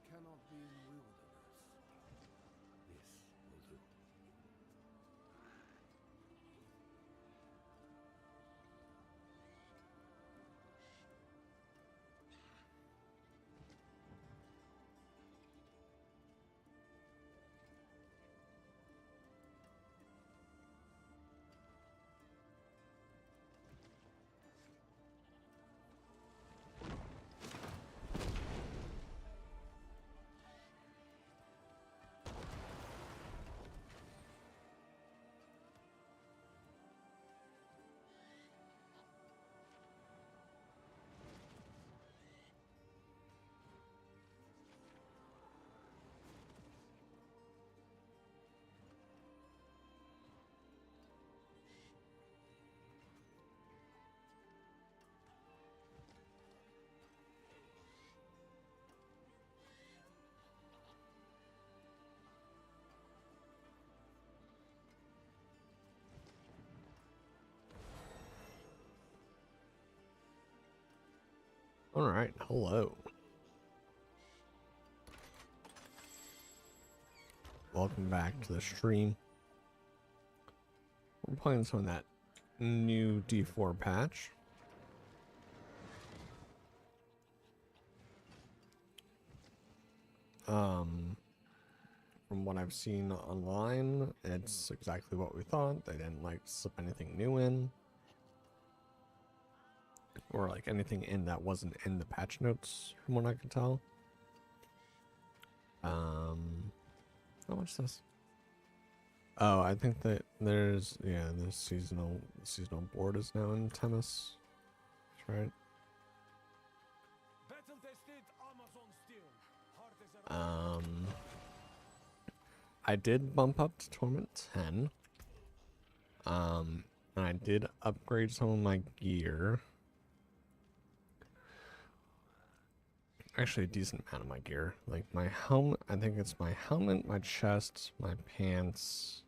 cannot be in wilderness. This will do. All right, hello. Welcome back to the stream. We're playing some of that new D4 patch. From what I've seen online, it's exactly what we thought. They didn't like slip anything new in. Or like anything in that wasn't in the patch notes, from what I could tell. How much is this? Oh, I think that there's the seasonal board is now in tennis. That's right. I did bump up to Torment 10. And I did upgrade some of my gear. Actually, a decent amount of my gear. Like my helmet, I think it's my helmet, my chest, my pants,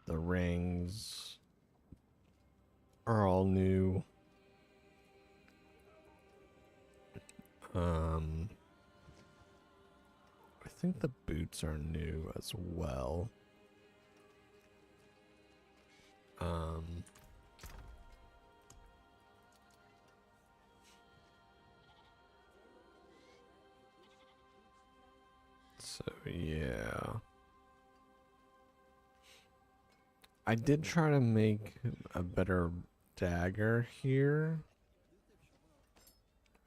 the rings are all new. I think the boots are new as well. So yeah. I did try to make a better dagger here.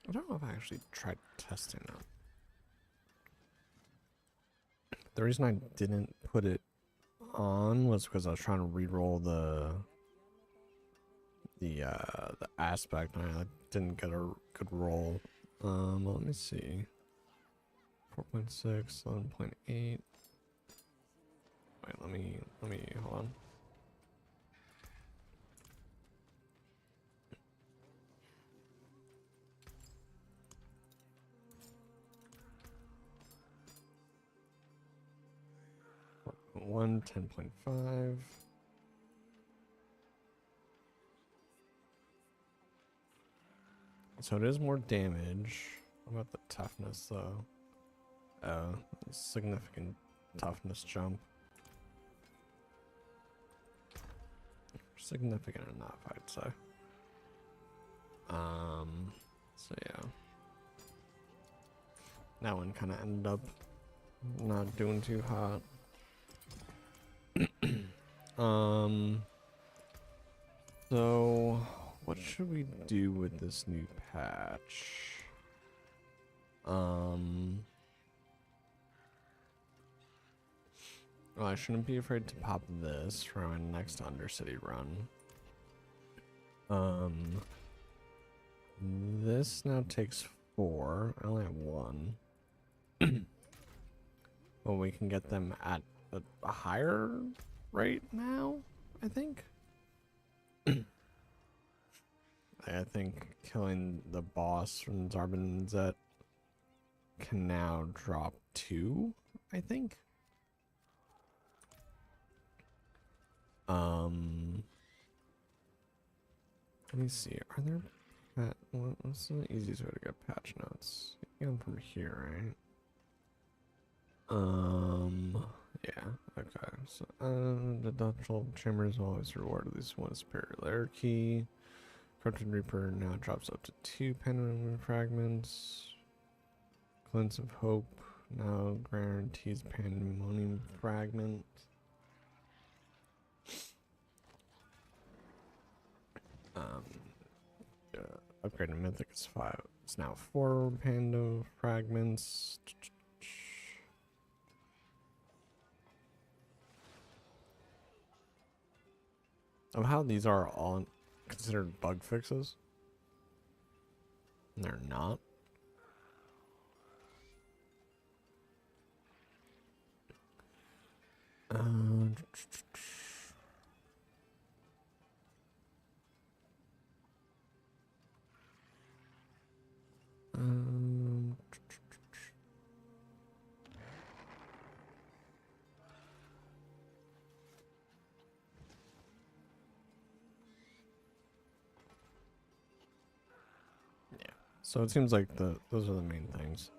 I don't know if I actually tried testing it. The reason I didn't put it on was because I was trying to re-roll the aspect and I didn't get a good roll. Let me see. 4.6, 11.8. Wait, let me hold on. One 10.5. So it is more damage. How about the toughness though? Significant toughness jump. Significant enough, I'd say. So yeah. That one kind of ended up not doing too hot. So what should we do with this new patch? Well, I shouldn't be afraid to pop this for my next Undercity run. This now takes 4. I only have 1. Well, we can get them at a higher rate now, I think. I think killing the boss from Zarbin and Zet can now drop 2, I think. Let me see. Are there what's the easiest way to get patch notes? You get them from here, right? Yeah, okay. So, the Dutchel Chambers will always reward at least one superior layer key. Corrupted Reaper now drops up to 2 Pandemonium Fragments. Glints of Hope now guarantees Pandemonium Fragment. Upgraded Mythic is 5. It's now 4 Pando Fragments. Of how these are all considered bug fixes. And they're not. Yeah. So it seems like those are the main things.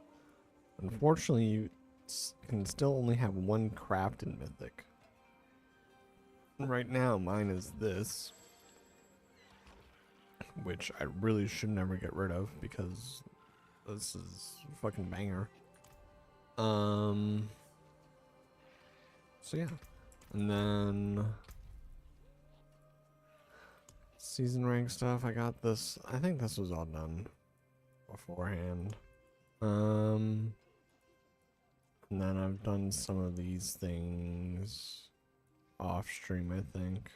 Unfortunately, you can still only have one crafted mythic. Right now, mine is this, which I really should never get rid of because this is a fucking banger. So yeah, and then season rank stuff. I got this. I think this was all done beforehand. And then I've done some of these things off stream, I think.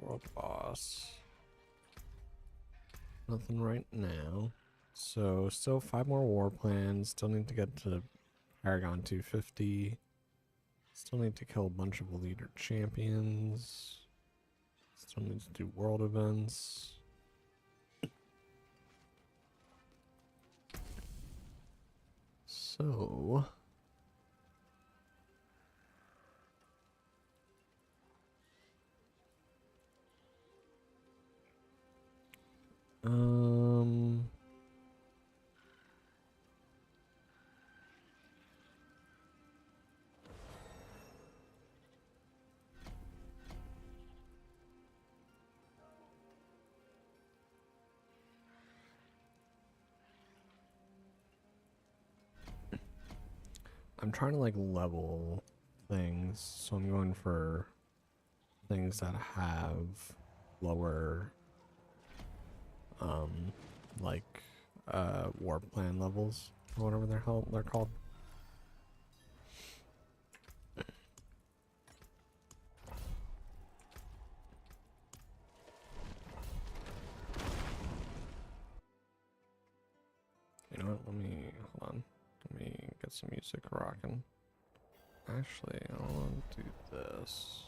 World boss. Nothing right now. So still 5 more war plans. Still need to get to Paragon 250. Still need to kill a bunch of leader champions. Still need to do world events. So I'm trying to like level things, so I'm going for things that have lower like war plan levels or whatever they're called. You know what? Hold on. Let me get some music rocking. Actually, I want to do this.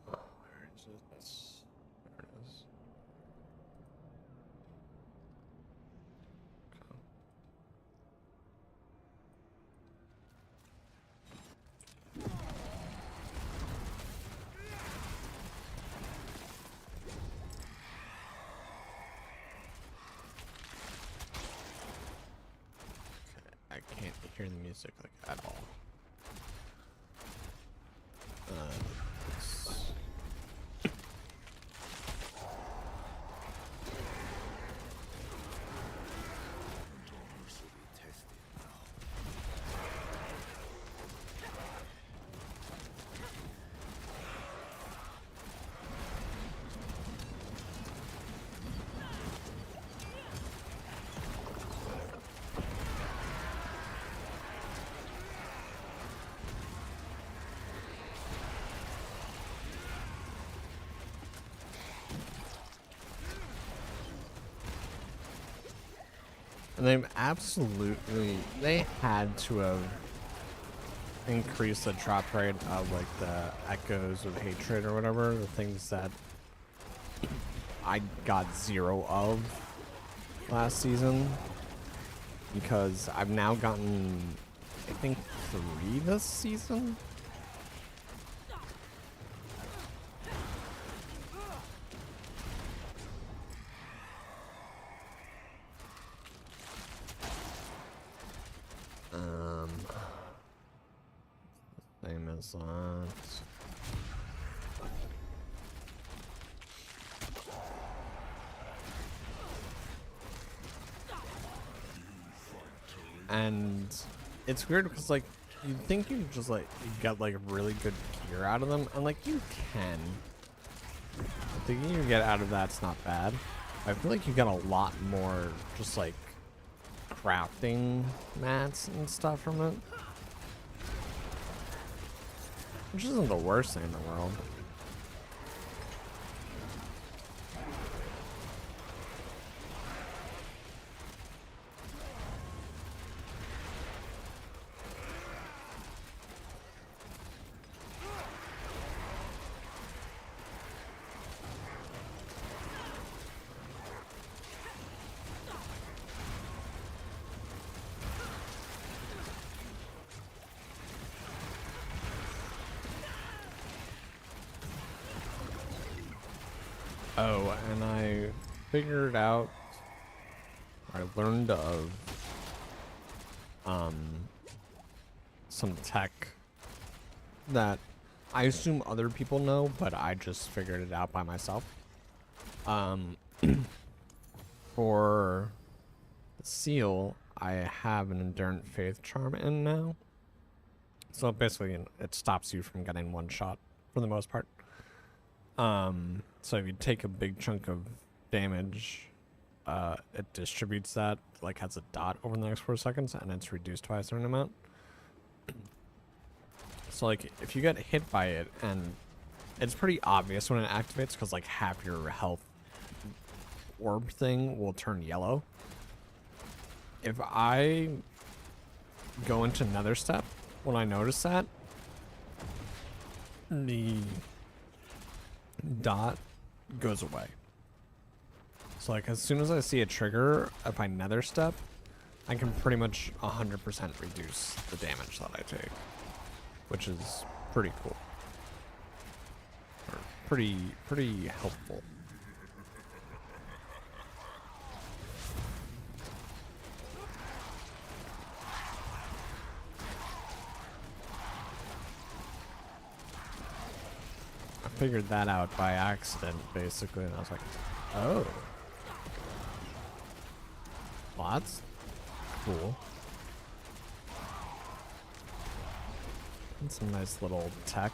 Where is it? There it is. Okay. I can't hear the music like at all. And they had to have increased the drop rate of like the echoes of hatred or whatever, the things that I got 0 of last season, because I've now gotten, I think, 3 this season. is that? And it's weird because like you'd think you just like you get like really good gear out of them, and like you can. The gear you get out of that's not bad. I feel like you get a lot more just like crafting mats and stuff from it, which isn't the worst thing in the world. Oh, and I figured out, I learned of some tech that I assume other people know, but I just figured it out by myself. For the seal, I have an Endurant Faith charm in now. So basically, it stops you from getting one shot for the most part. So if you take a big chunk of damage, it distributes that, like has a dot over the next 4 seconds, and it's reduced by a certain amount. So like if you get hit by it, and it's pretty obvious when it activates because like half your health orb thing will turn yellow. If I go into Nether Step when I notice that, the dot goes away. So like as soon as I see a trigger, if I Nether Step, I can pretty much 100% reduce the damage that I take, which is pretty cool. Or pretty helpful. Figured that out by accident, basically, and I was like, oh. Well, that's cool. And some nice little tech.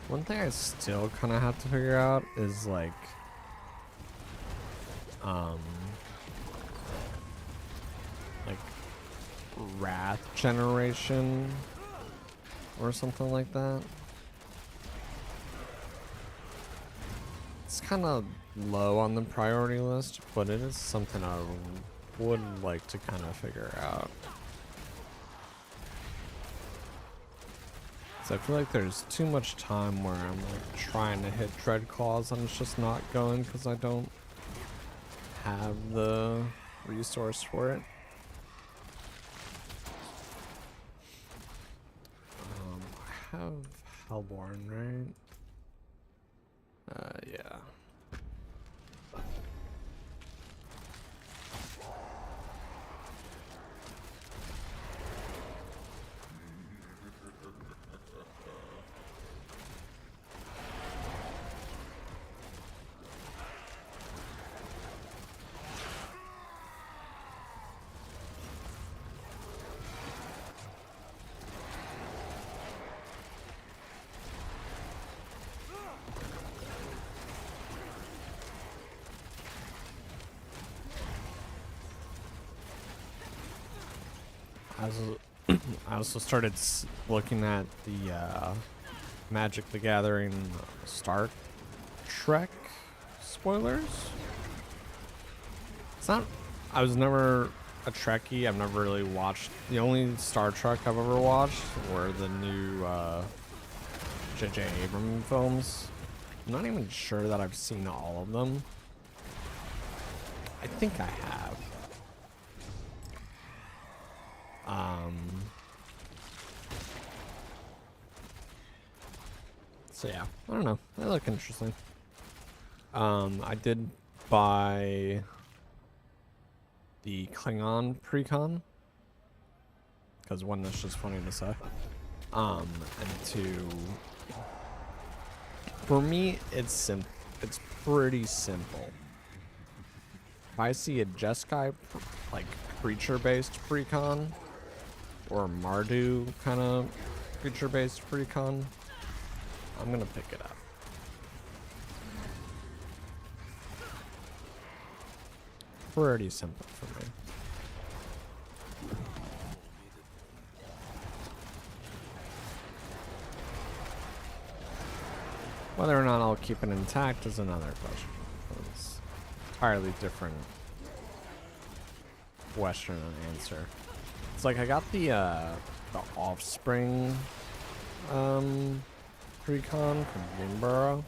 One thing I still kind of have to figure out is like, like wrath generation or something like that. It's kind of low on the priority list, but it is something I would like to kind of figure out. So I feel like there's too much time where I'm like trying to hit Dread Claws and it's just not going because I don't have the resource for it. I have Hellborn, right? Yeah. I also started looking at the Magic the Gathering Star Trek spoilers. It's not. I was never a Trekkie. I've never really watched. The only Star Trek I've ever watched were the new J.J. Abrams films. I'm not even sure that I've seen all of them. I think I have. So yeah, I don't know. They look interesting. I did buy the Klingon precon because one, that's just funny to say. And two, for me, it's pretty simple. If I see a Jeskai like creature-based precon or Mardu kind of creature-based precon, I'm gonna pick it up. Pretty simple for me. Whether or not I'll keep it intact is another question. It's entirely different question and answer. It's like I got the Offspring precon from Moonborough,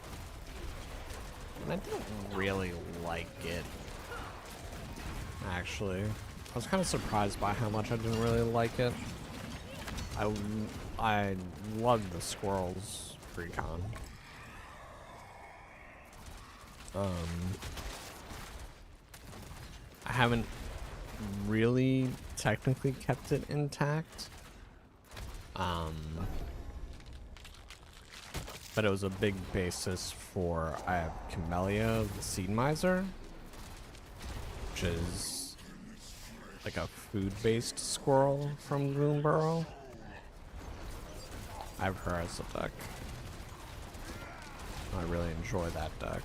and I didn't really like it. Actually, I was kind of surprised by how much I didn't really like it. I loved the Squirrels precon. I haven't really technically kept it intact. But it was a big basis for I have Camellia, the Seed Miser, which is like a food-based squirrel from Moonborough. I have her as a deck. I really enjoy that deck.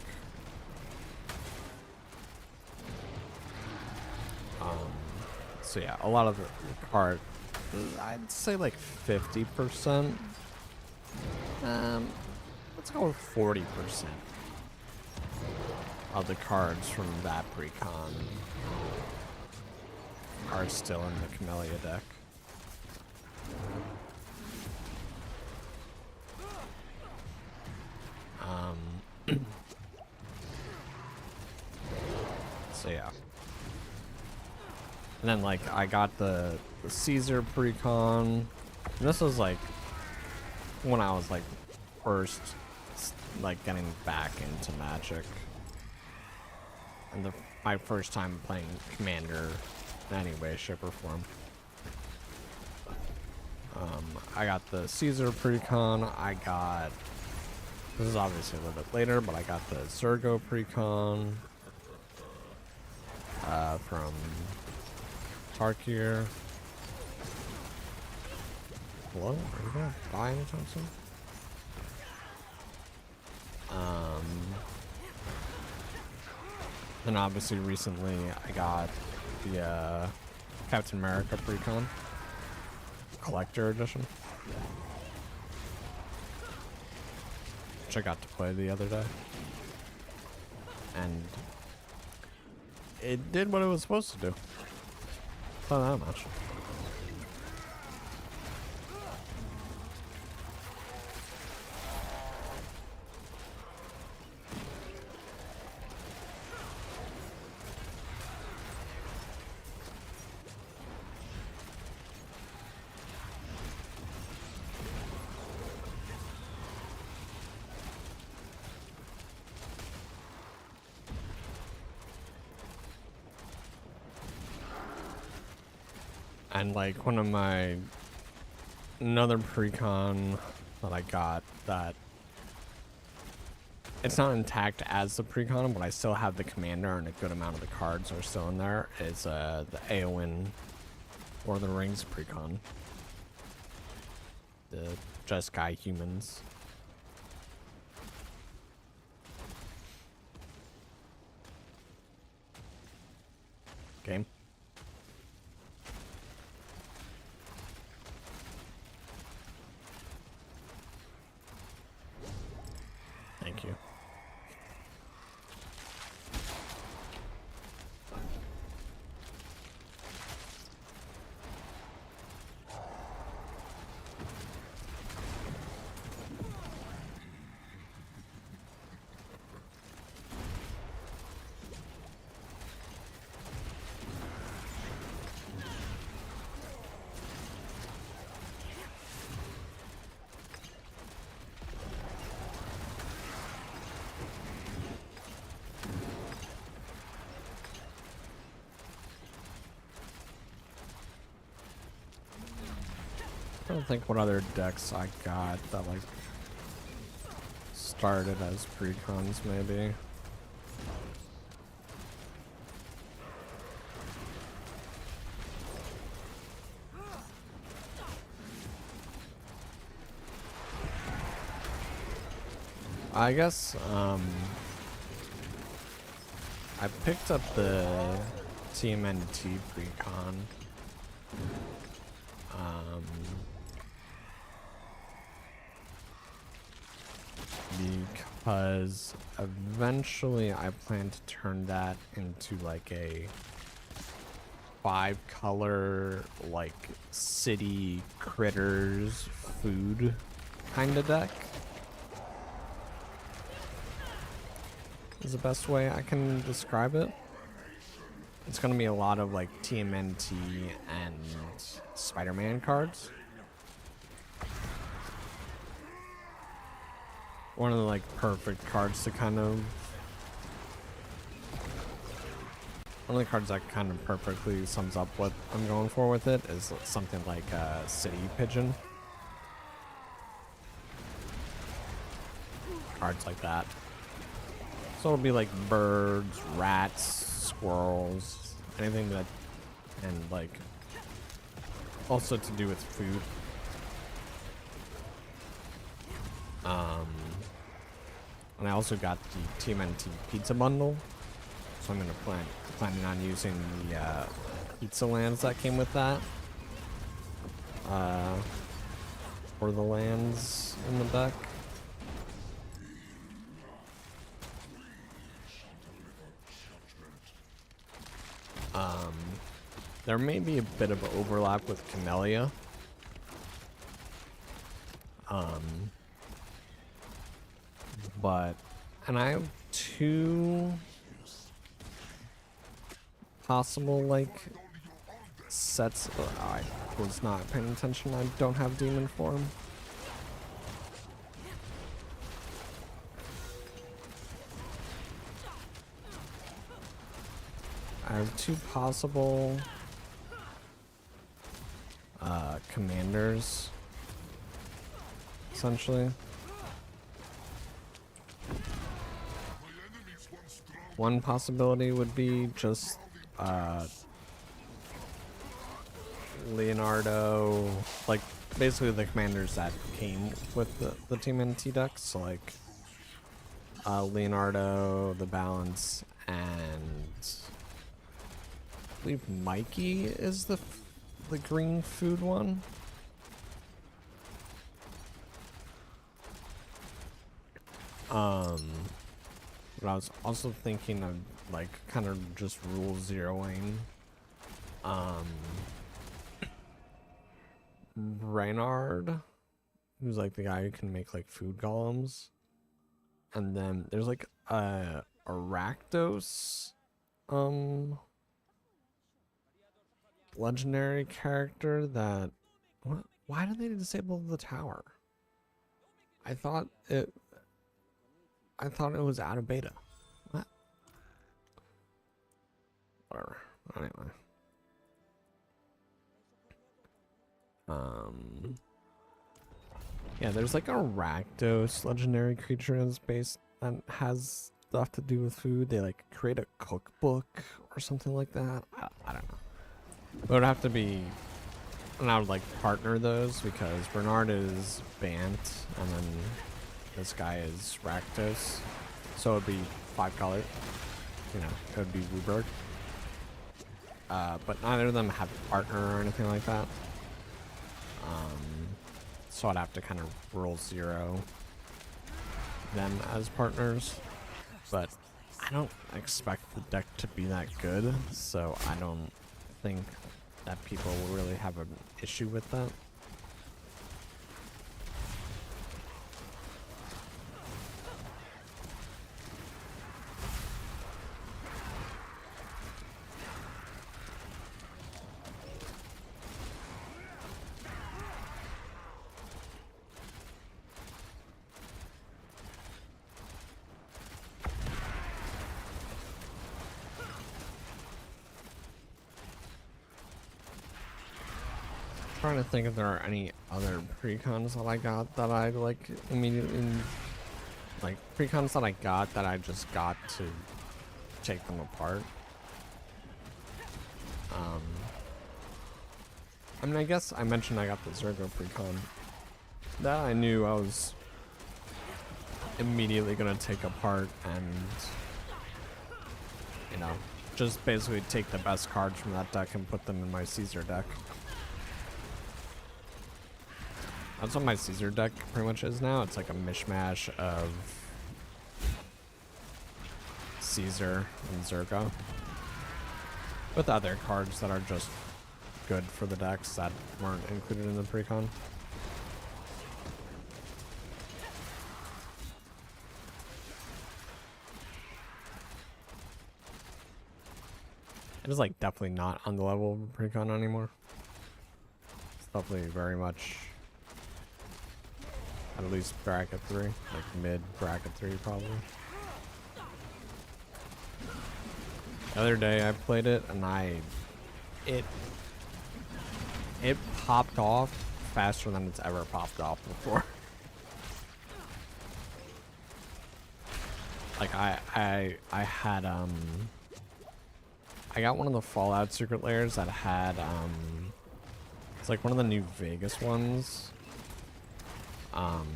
So yeah, a lot of the card, I'd say like 50%. Let's go with 40% of the cards from that precon are still in the Camellia deck. So yeah. And then like I got the Caesar precon. And this was like when I was like first like getting back into Magic. And my first time playing Commander in any way, shape, or form. I got the Caesar precon. I got, this is obviously a little bit later, but I got the Zergo precon from Tarkir. Hello? Are you gonna die anytime soon? Then obviously recently I got the Captain America precon collector edition, which I got to play the other day, and it did what it was supposed to do. Not that much. And like another precon that I got that it's not intact as the precon, but I still have the commander and a good amount of the cards are still in there. Is the Eowyn or the Rings precon. The Jeskai humans. Game. I don't think what other decks I got that like started as precons maybe. I guess I picked up the TMNT precon because eventually I plan to turn that into like a 5-color like city critters food kind of deck. Is the best way I can describe it. It's gonna be a lot of like TMNT and Spider-Man cards. One of the like perfect cards to kind of one of the cards that kind of perfectly sums up what I'm going for with it is something like City Pigeon. Cards like that. So it'll be like birds, rats, squirrels, anything that, and like also to do with food. And I also got the TMNT pizza bundle, so I'm gonna planning on using the pizza lands that came with that for the lands in the deck. There may be a bit of overlap with Camellia. And I have 2 possible like sets. I was not paying attention. I don't have demon form. I have 2 possible commanders, essentially. One possibility would be just Leonardo, like basically the commanders that came with the TMNT decks, so like Leonardo, the Balance, and I believe Mikey is the green food one. But I was also thinking of like kind of just rule zeroing Reynard, who's like the guy who can make like food golems. And then there's like a Rakdos legendary character that why did they disable the tower? I thought it was out of beta. What? Whatever. Anyway. Yeah, there's like a Rakdos legendary creature in space that has stuff to do with food. They like create a cookbook or something like that. I don't know. It would have to be, and I would like partner those because Bernard is Bant and then this guy is Rakdos. So it would be 5 color. You know, it would be Wooburg. But neither of them have a partner or anything like that. So I'd have to kind of roll 0 them as partners. But I don't expect the deck to be that good, so I don't think that people will really have an issue with that. Trying to think if there are any other precons that I got that I like immediately, like precons that I got that I just got to take them apart. I mean, I guess I mentioned I got the Zergo precon. That I knew I was immediately gonna take apart and, you know, just basically take the best cards from that deck and put them in my Caesar deck. That's what my Caesar deck pretty much is now. It's like a mishmash of Caesar and Zergo, with other cards that are just good for the decks that weren't included in the precon. It is like definitely not on the level of a precon anymore. It's definitely very much at least bracket 3, like mid bracket 3 probably. The other day I played it and it popped off faster than it's ever popped off before. Like I had I got one of the Fallout secret layers that had it's like one of the new Vegas ones.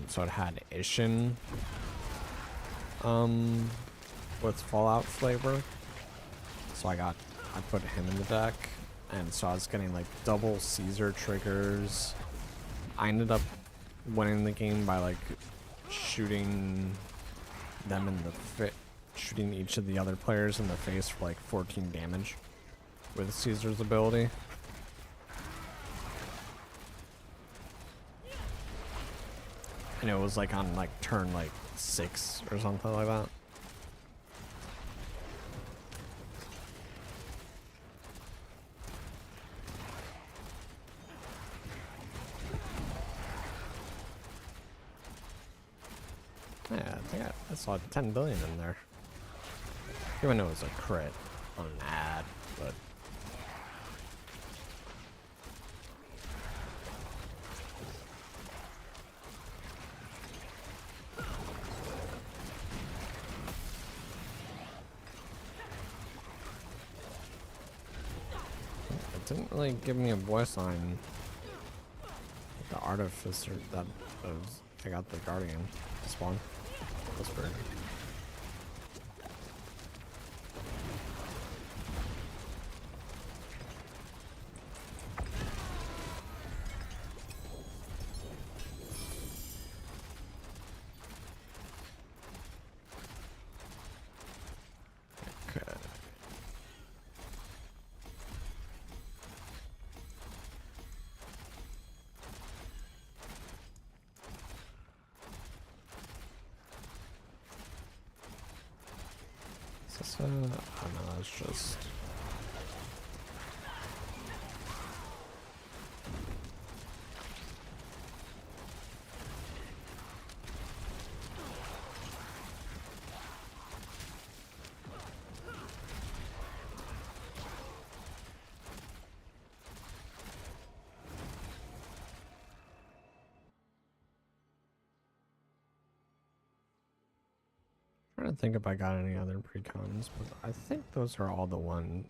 So it had Ishin with Fallout flavor. So I put him in the deck, and so I was getting like double Caesar triggers. I ended up winning the game by like shooting them in the shooting each of the other players in the face for like 14 damage with Caesar's ability. And it was like on like turn like 6 or something like that. Yeah, I think I saw 10 billion in there. Even though it was a crit on an ad, but it didn't really give me a voice line. The artificer that was, I got the guardian spawn. Whisper. Okay. Oh no, it's just trying to think if I got any other precons, but I think those are all the ones.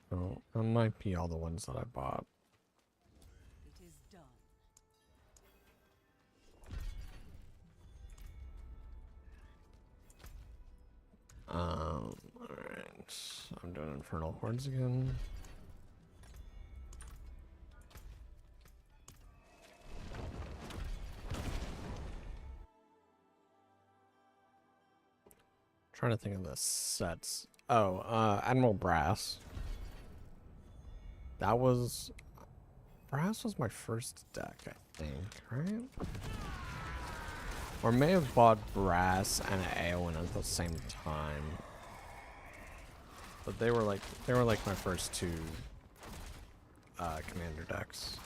Oh, that might be all the ones that I bought. It is done. Alright. I'm doing Infernal Hordes again. Trying to think of the sets. Oh, Admiral Brass. That was... Brass was my first deck, I think, right? Or may have bought Brass and Aowen at the same time. But they were like my first two commander decks.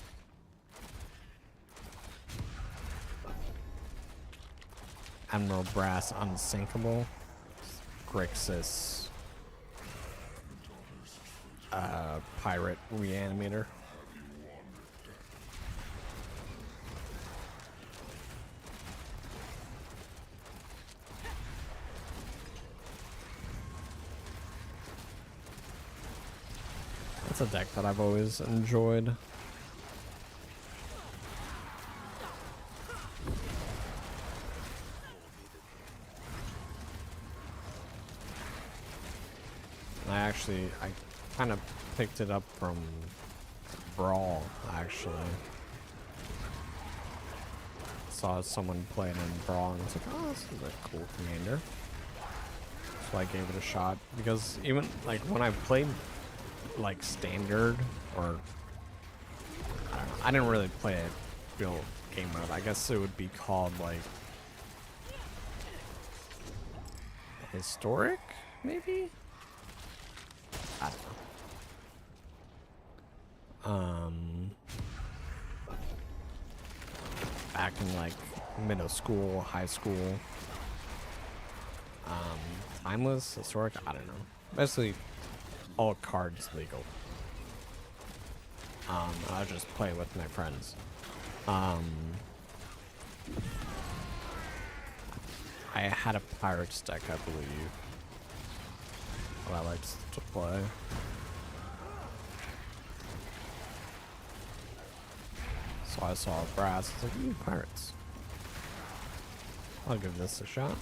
Admiral Brass Unsinkable. Grixis Pirate Reanimator. That's a deck that I've always enjoyed. I kind of picked it up from Brawl, actually. Saw someone playing in Brawl and was like, oh, this is a cool commander. So I gave it a shot, because even like when I played like standard, or I don't know, I didn't really play it real game mode. I guess it would be called like historic, maybe? I don't know. Back in like middle school, high school. Timeless, historic, I don't know. Basically, all cards legal. I'll just play with my friends. I had a Pirates deck, I believe. That I liked to play. So I saw brass, I was like, ooh, Pirates. I'll give this a shot.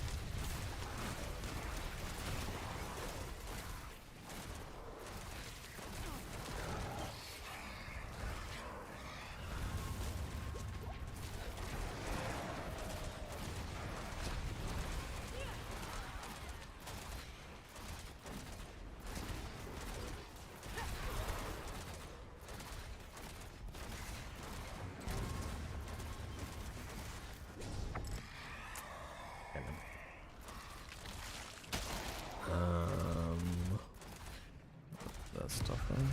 That stuff in.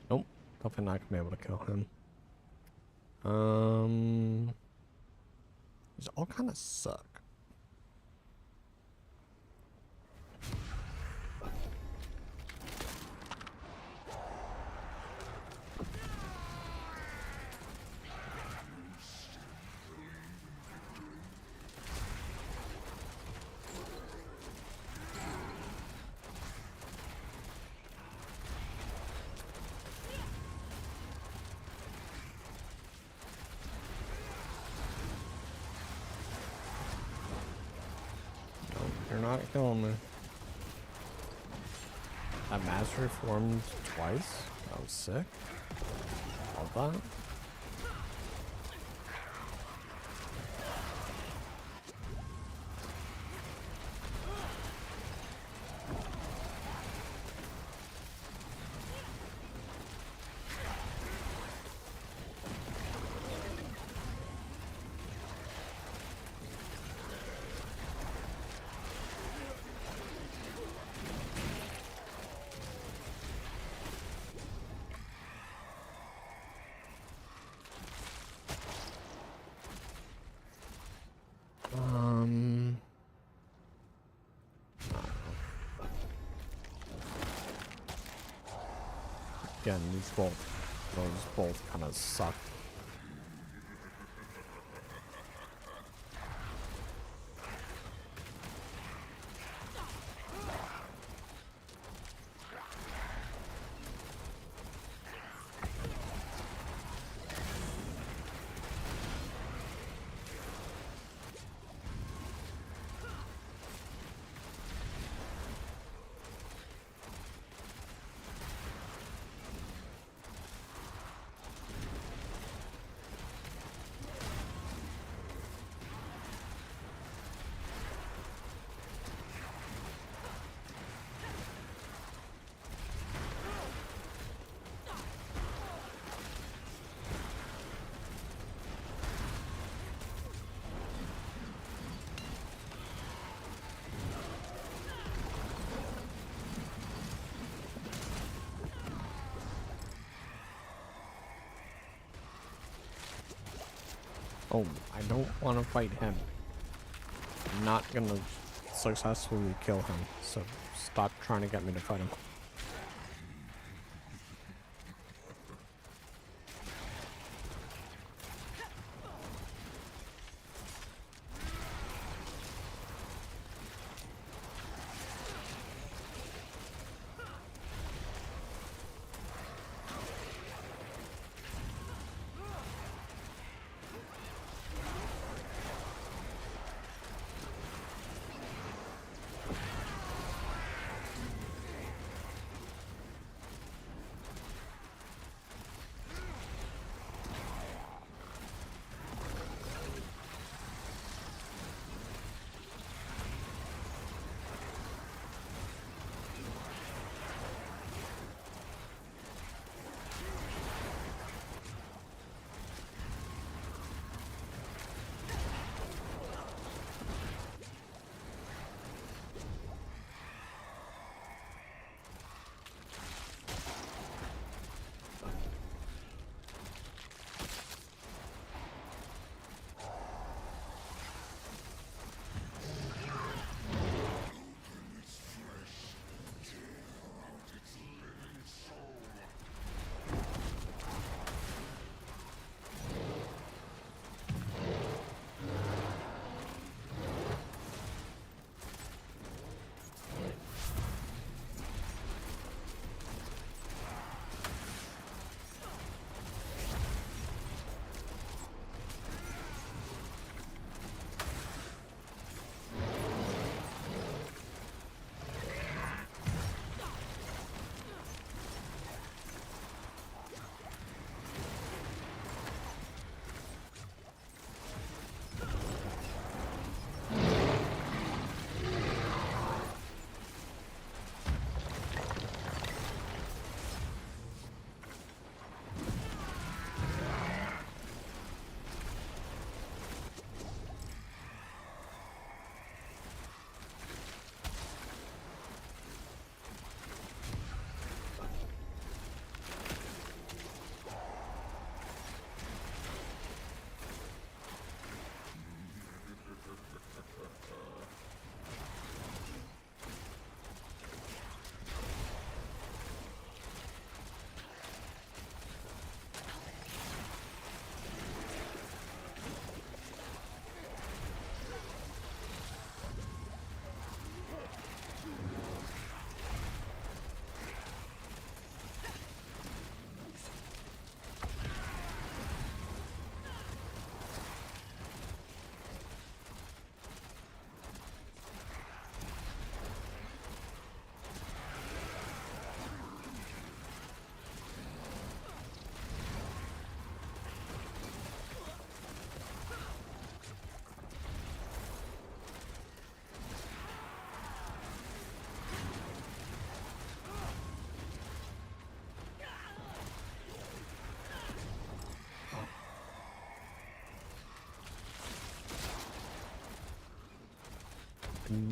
Nope, definitely not gonna be able to kill him. These all kind of suck. You're not killing me. That mastery formed twice. That was sick. Love that. Again, those both kind of suck. Oh, I don't want to fight him. I'm not gonna successfully kill him, so stop trying to get me to fight him.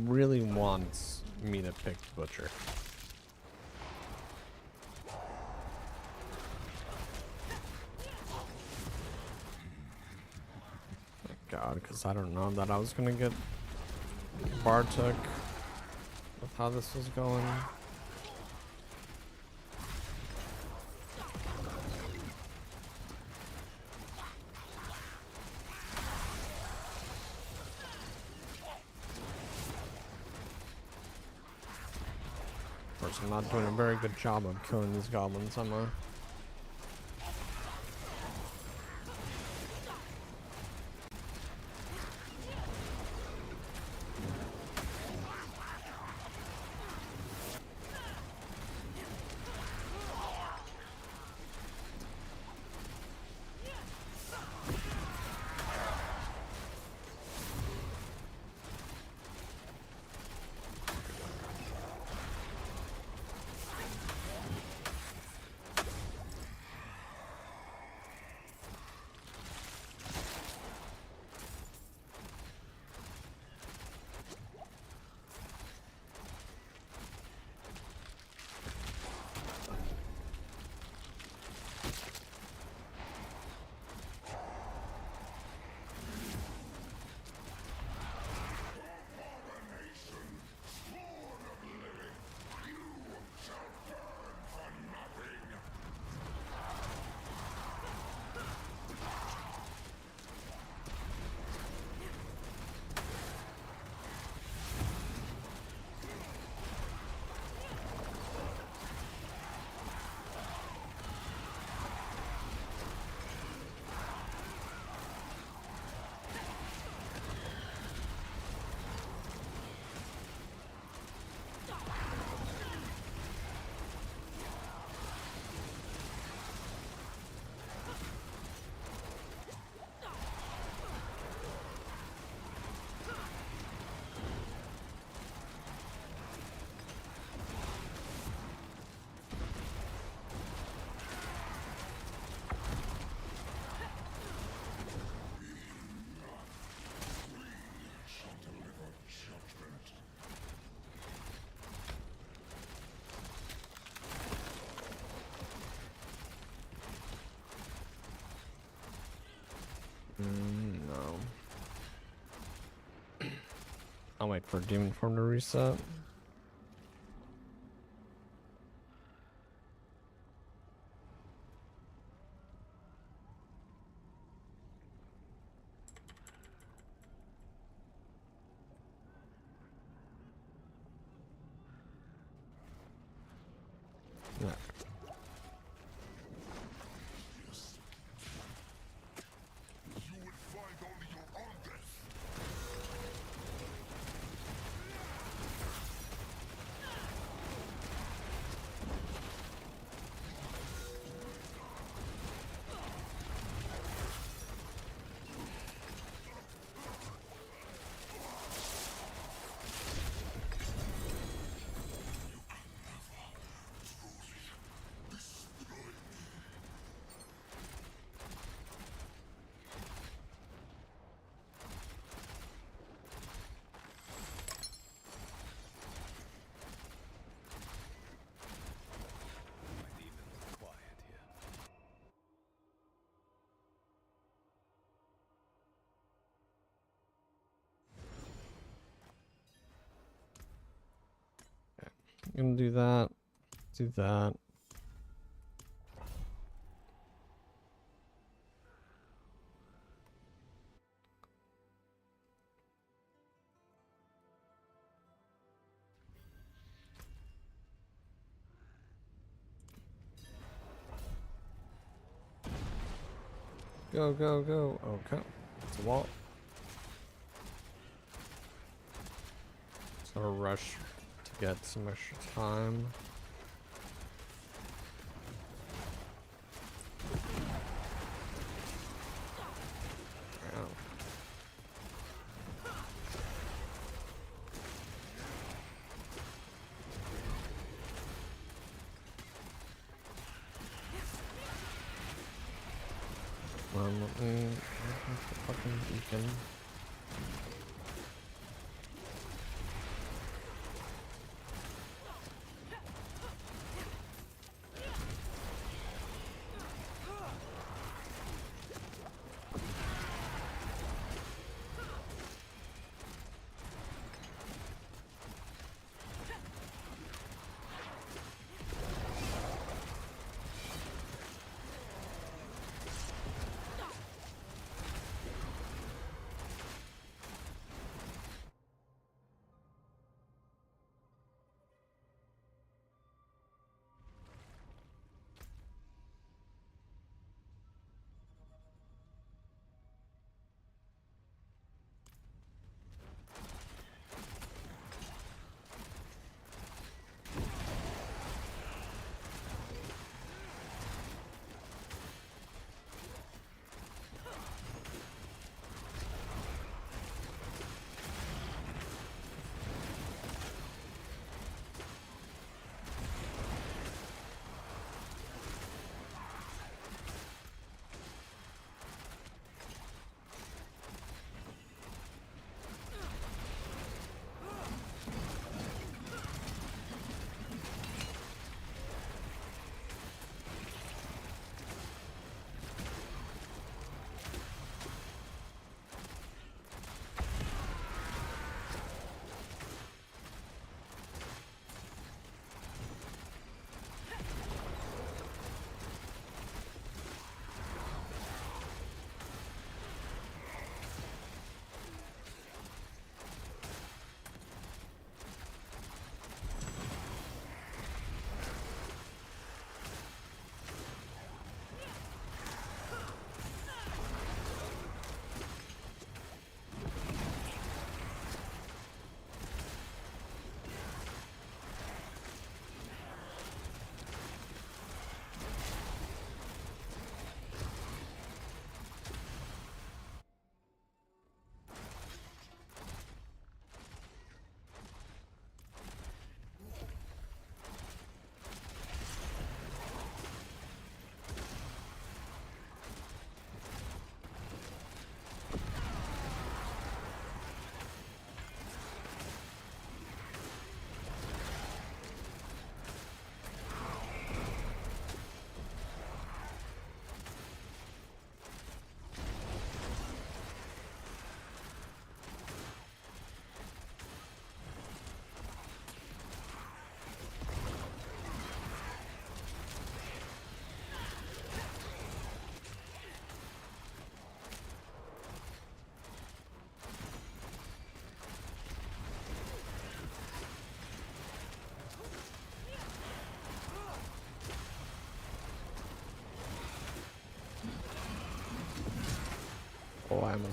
Really wants me to pick Butcher. God, because I don't know that I was gonna get Bartok with how this was going. Of course, I'm not doing a very good job of killing these goblins, am I? No. I'll wait for Demon Form to reset. Yeah. Gonna do that. Do that. Go, go, go. Okay. It's a wall. It's not a rush to get some extra time. Ow. Let me the fucking beacon.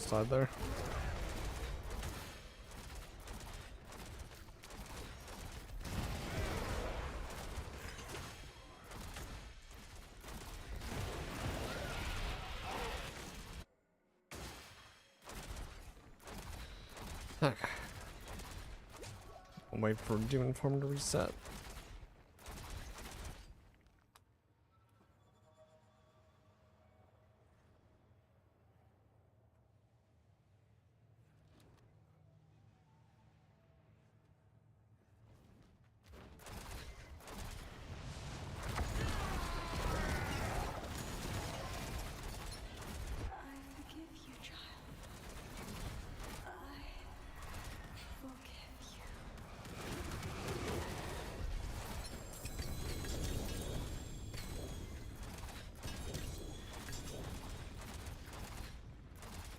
side there. Okay. I'll wait for Demon Form to reset.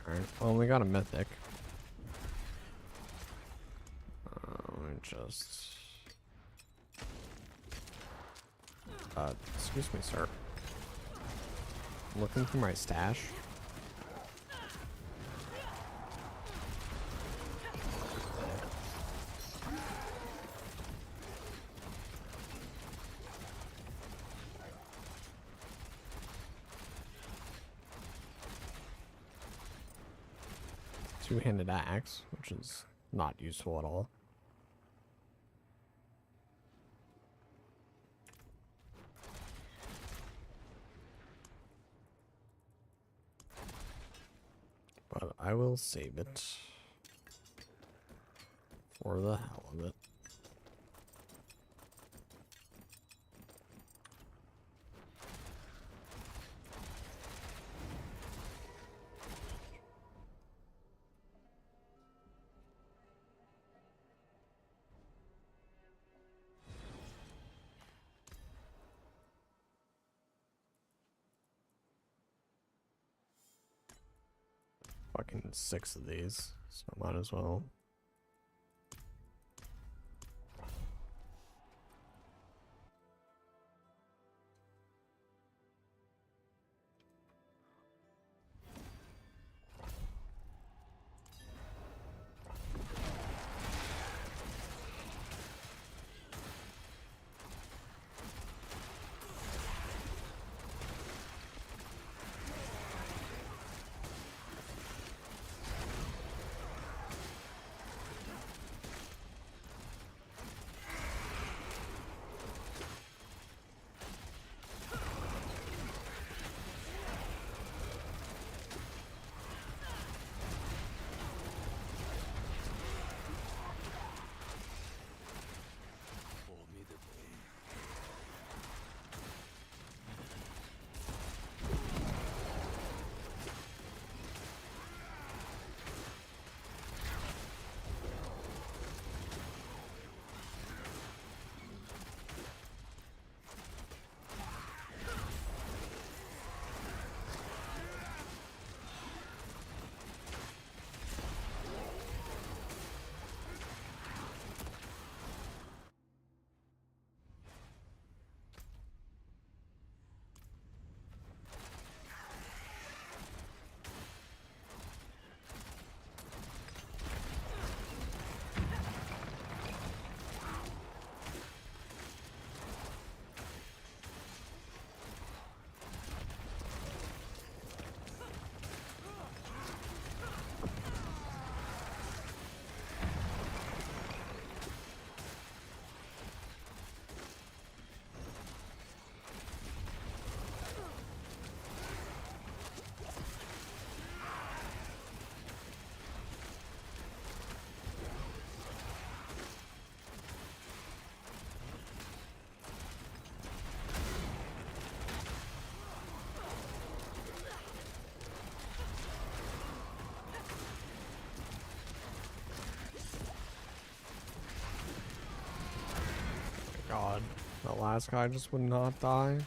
Alright, well, we got a mythic. Let me just... excuse me, sir. I'm looking for my stash. Two-handed axe, which is not useful at all. But I will save it for the hell of it. Fucking 6 of these, so might as well. God, that last guy just would not die.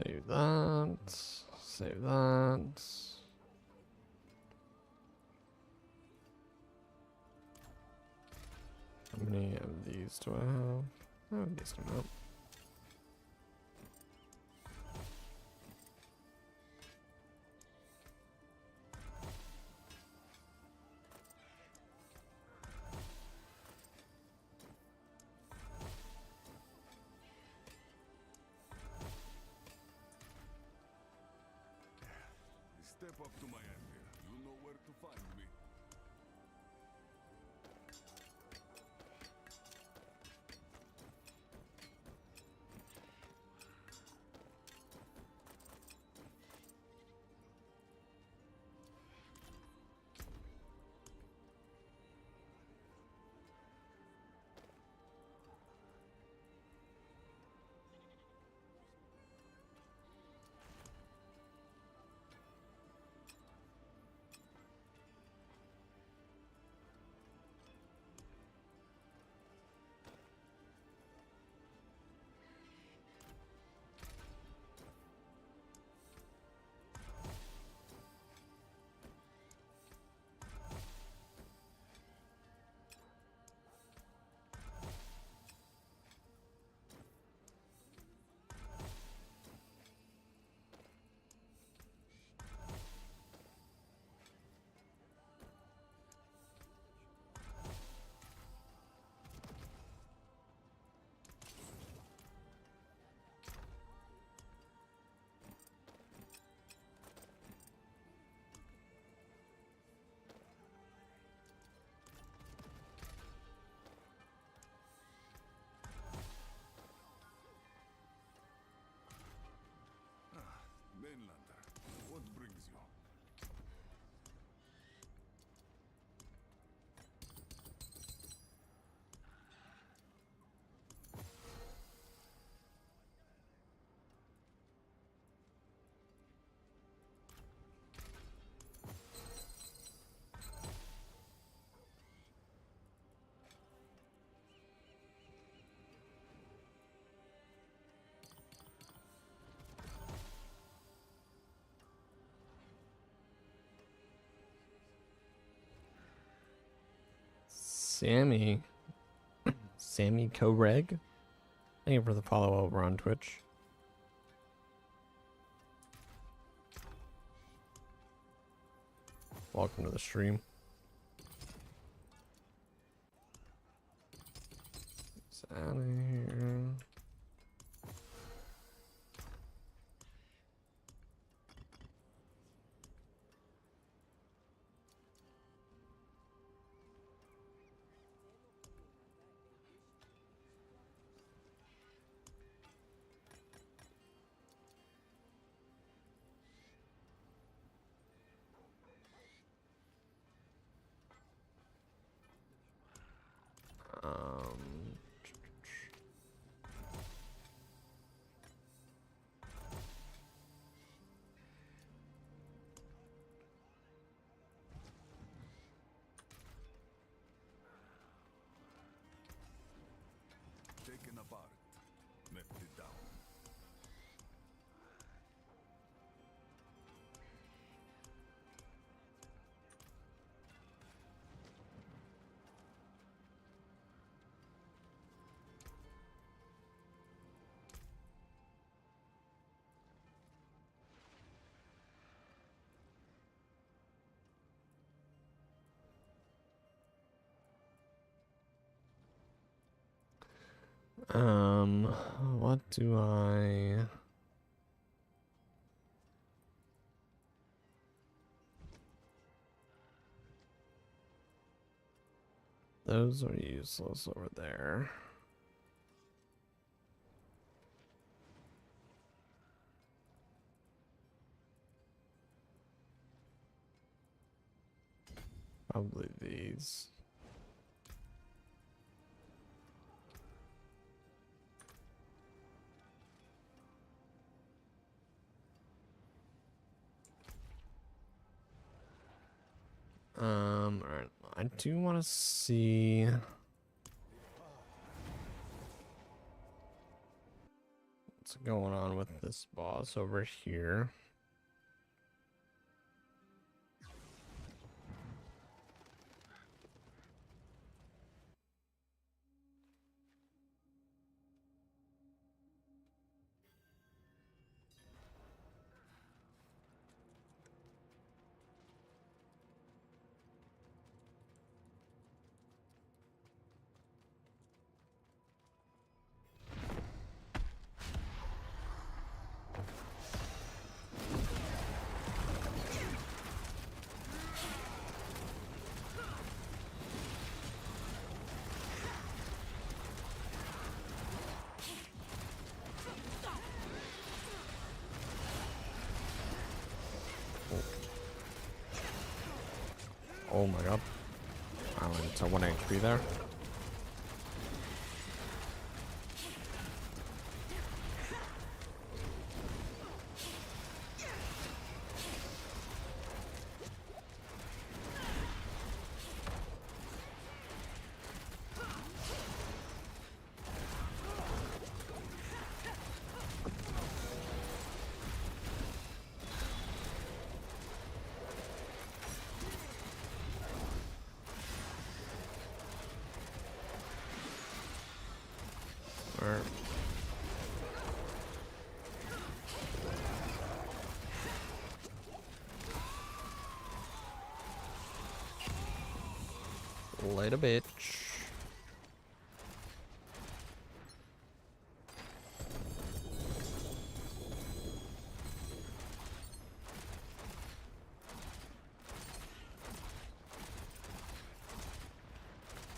Save that. Save that. How many of these do I have? I have a decent amount. Step up to my end here. You know where to find me. Mainlander, what brings you? Sammy. Sammy Coreg. Thank you for the follow over on Twitch. Welcome to the stream. It's out of here. Taken apart. Melted down. What do I... Those are useless over there. Probably these. Alright. I do want to see. Let's going on with this boss over here. Oh my god. I went to 1 HP there. Alright. Later, bitch.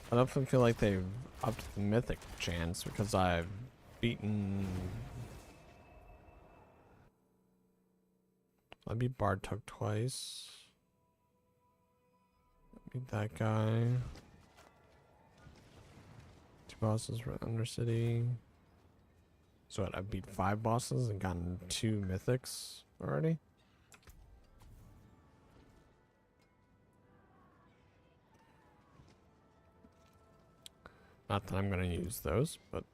I definitely feel like they've upped the mythic chance because I've beaten. I beat Bartok twice. Beat that guy. 2 bosses for Undercity. So what, I beat 5 bosses and gotten 2 mythics already? Not that I'm gonna use those, but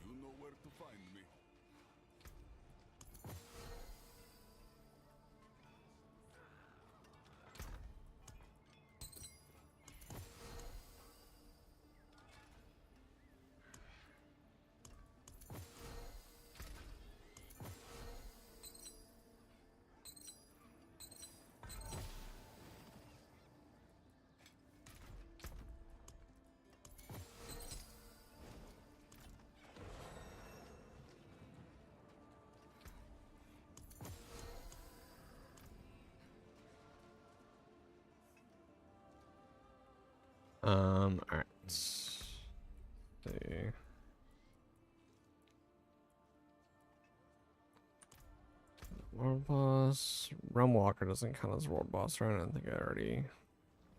You know where to find me. alright. See. World boss. Realm Walker doesn't count as world boss, right? I think I already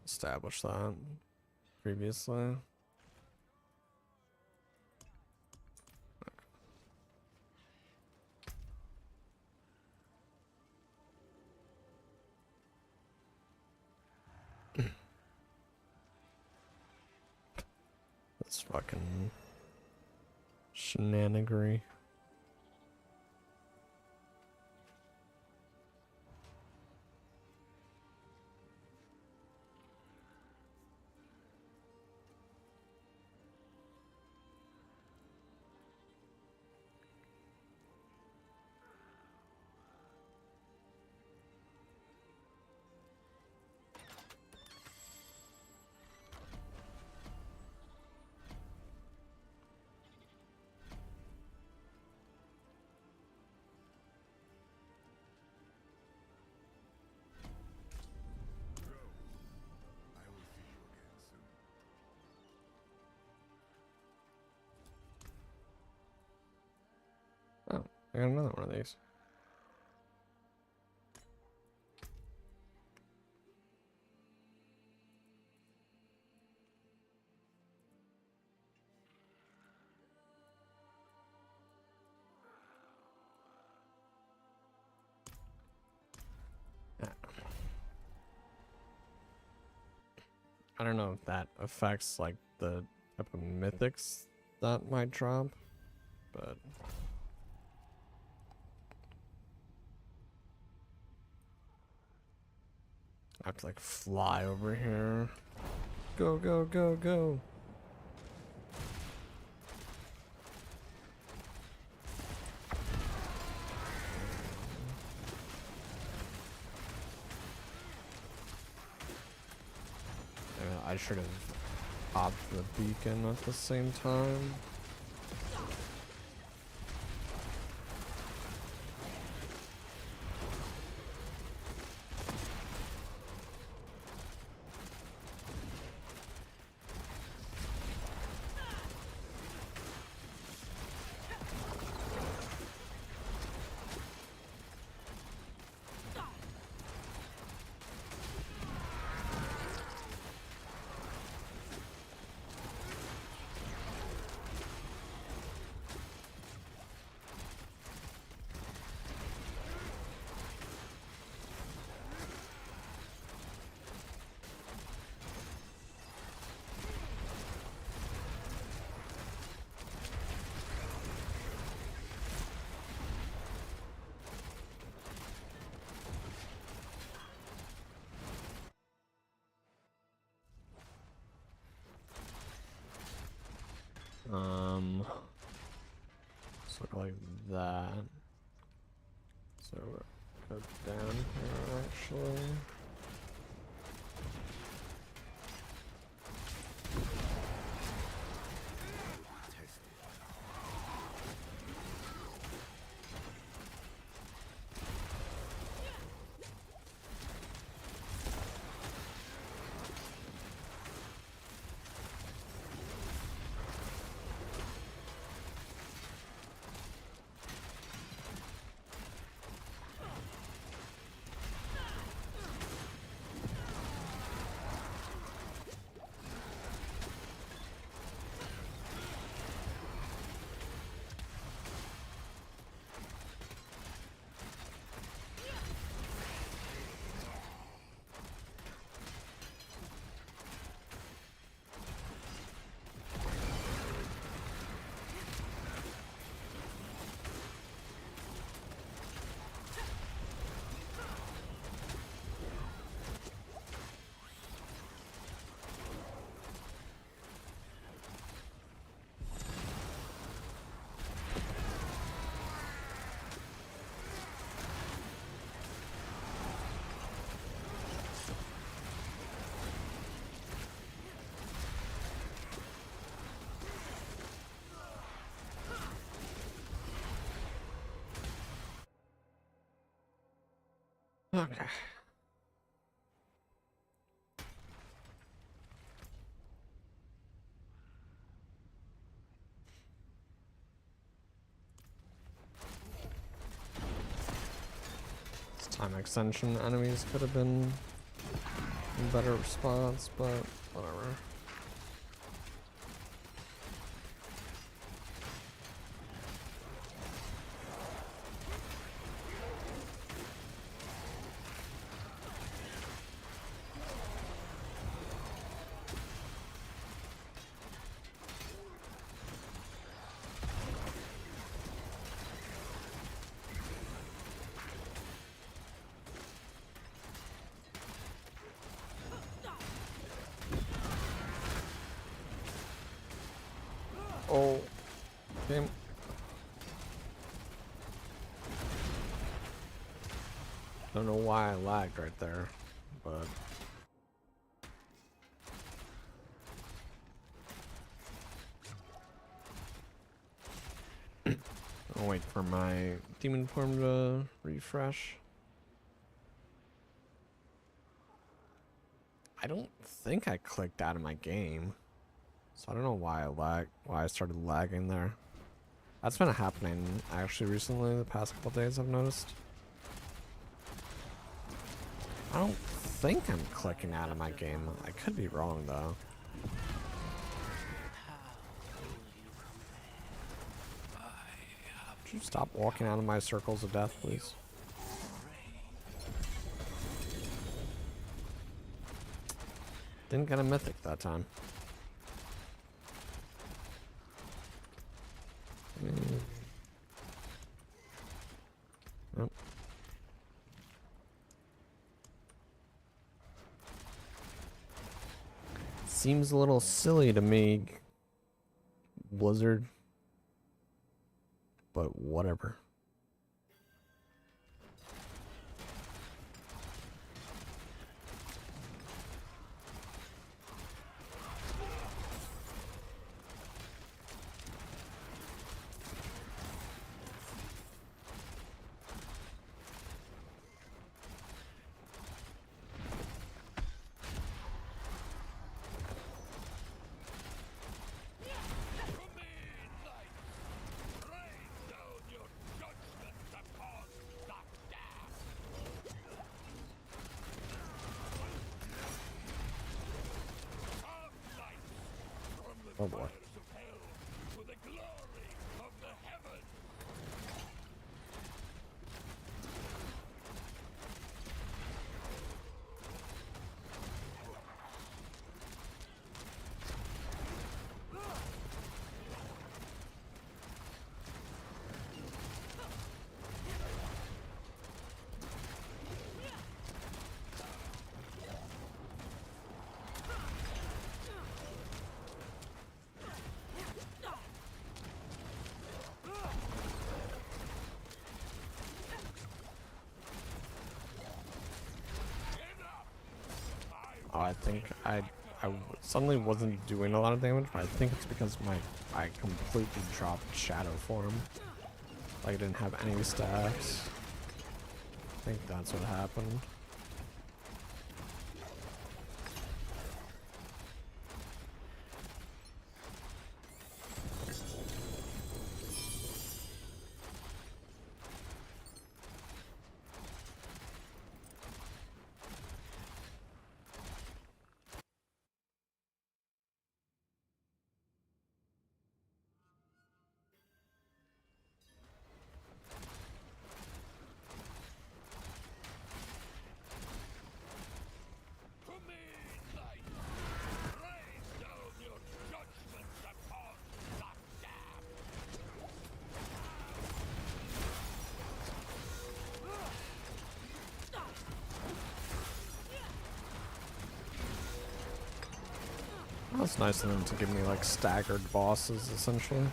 established that previously. This fucking shenanigery. I will see you again soon. Oh, I got another one of these. I don't know if that affects like the type of mythics that might drop, but I have to like fly over here. Go, go, go, go. I should have popped the beacon at the same time. Sort of like that. So go down here actually. Okay. This time extension enemies could have been a better response, but whatever. Oh, game. Don't know why I lagged right there, but I'll wait for my demon form to refresh. I don't think I clicked out of my game. So I don't know why I started lagging there. That's been happening actually recently, the past couple days I've noticed. I don't think I'm clicking out of my game. I could be wrong though. Could you stop walking out of my circles of death, please? Didn't get a mythic that time. Nope. Seems a little silly to me, Blizzard, but whatever. Oh boy. Oh, I think I suddenly wasn't doing a lot of damage, but I think it's because I completely dropped Shadowform. Like I didn't have any stacks. I think that's what happened. That's nice of them to give me like staggered bosses essentially.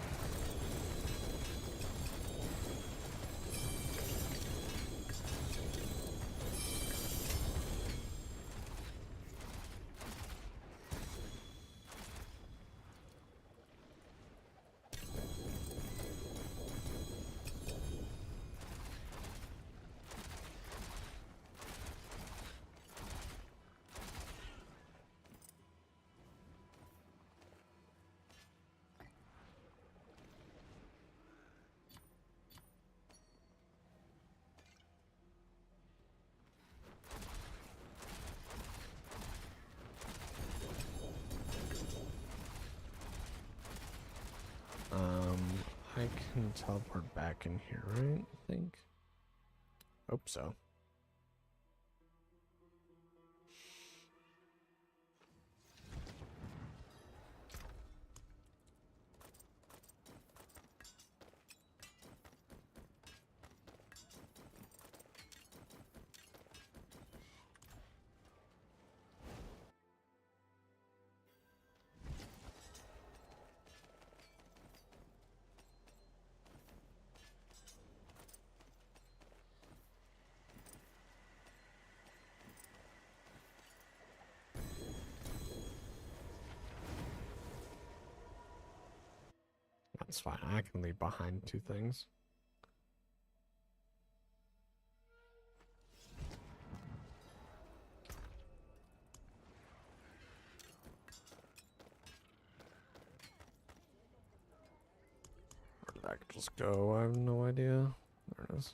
I can teleport back in here, right? I think. Hope so. That's fine. I can leave behind two things. Where did that just go? I have no idea. There it is.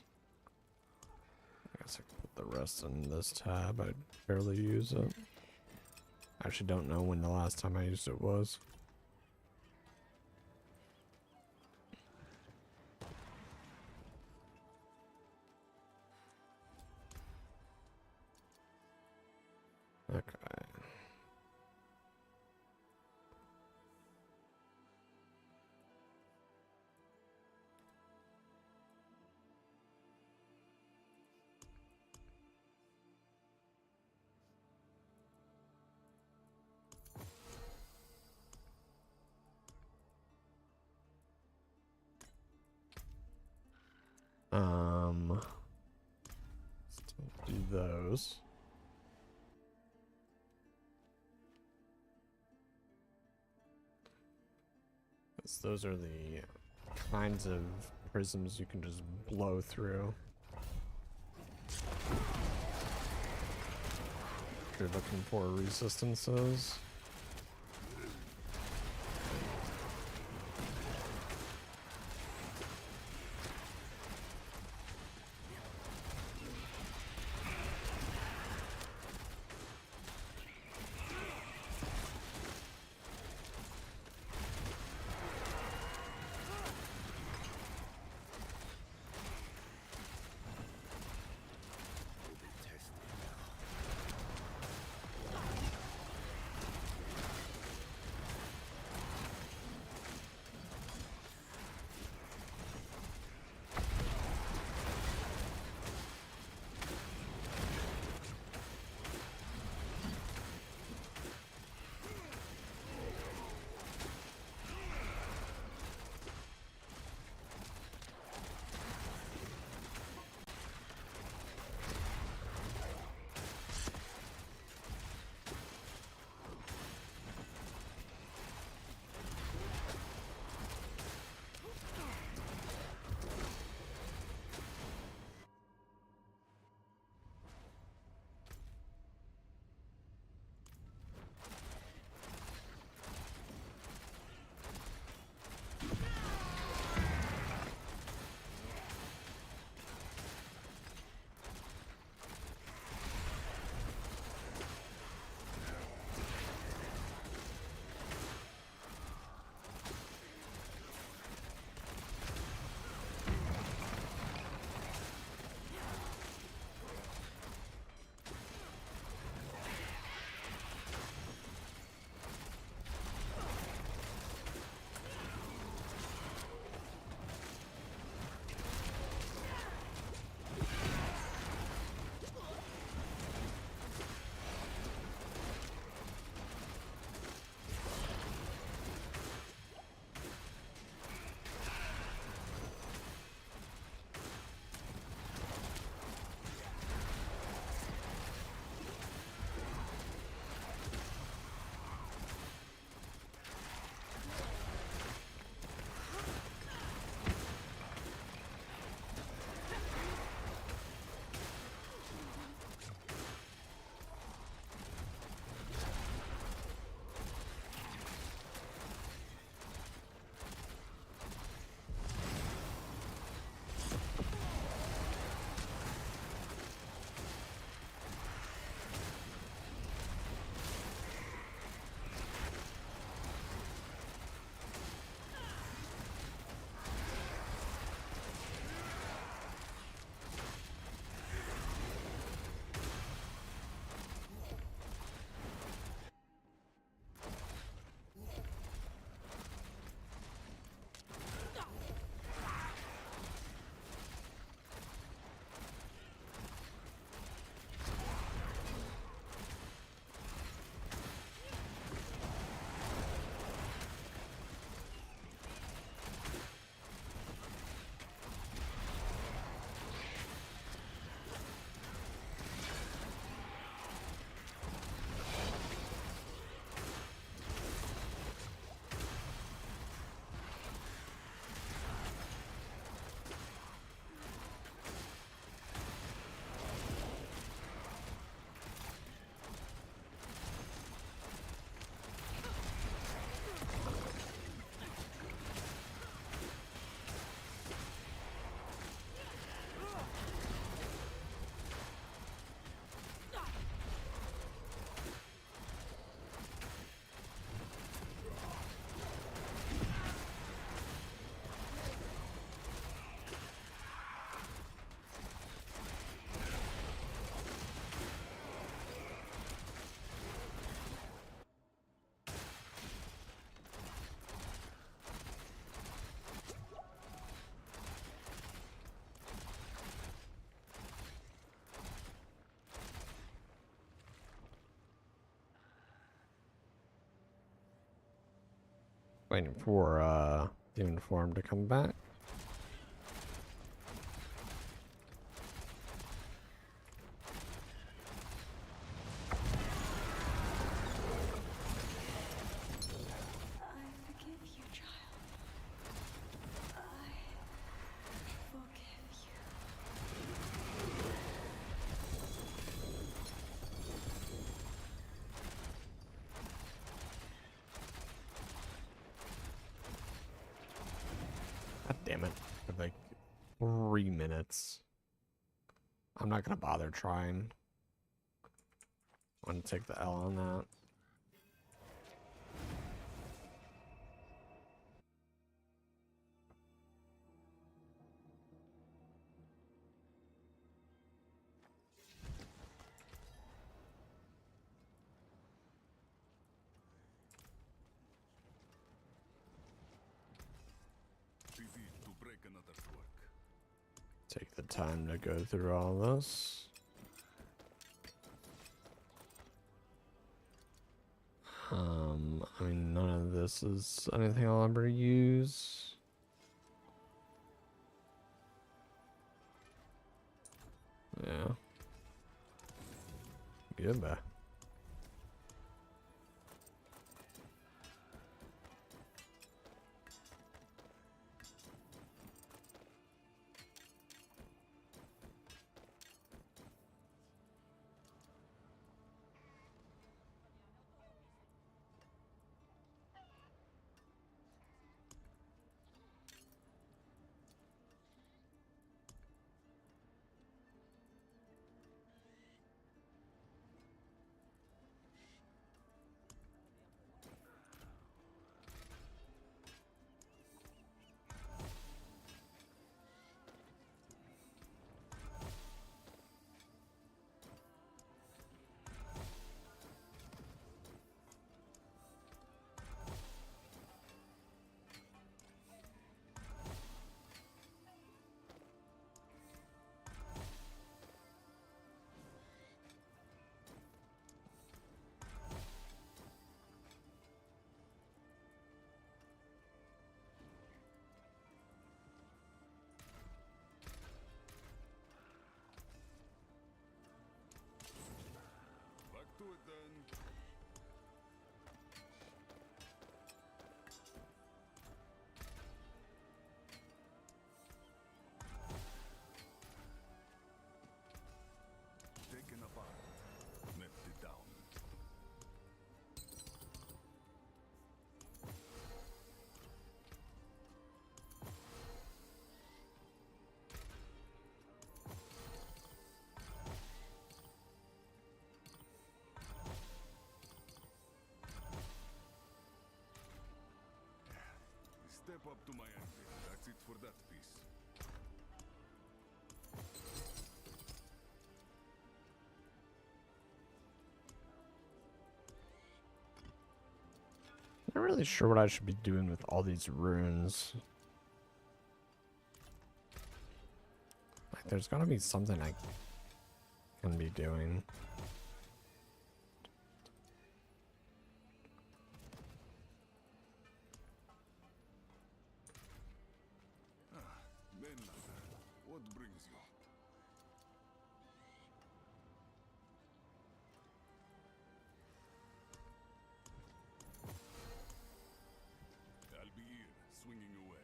I guess I can put the rest in this tab. I barely use it. I actually don't know when the last time I used it was. Okay. Still do those. Those are the kinds of prisms you can just blow through. If you're looking for resistances. Waiting for Demon Form to come back. Damn it. For like 3 minutes. I'm not gonna bother trying. I'm gonna take the L on that. PV to break another's work. Take the time to go through all this. I mean, none of this is anything I'll ever use. Yeah. Goodbye. Back to it then. Taken apart. Melted down. Step up to my anvil. That's it for that piece. I'm not really sure what I should be doing with all these runes. Like, there's gotta be something I can be doing. Menlander, what brings you? I'll be here, swinging away.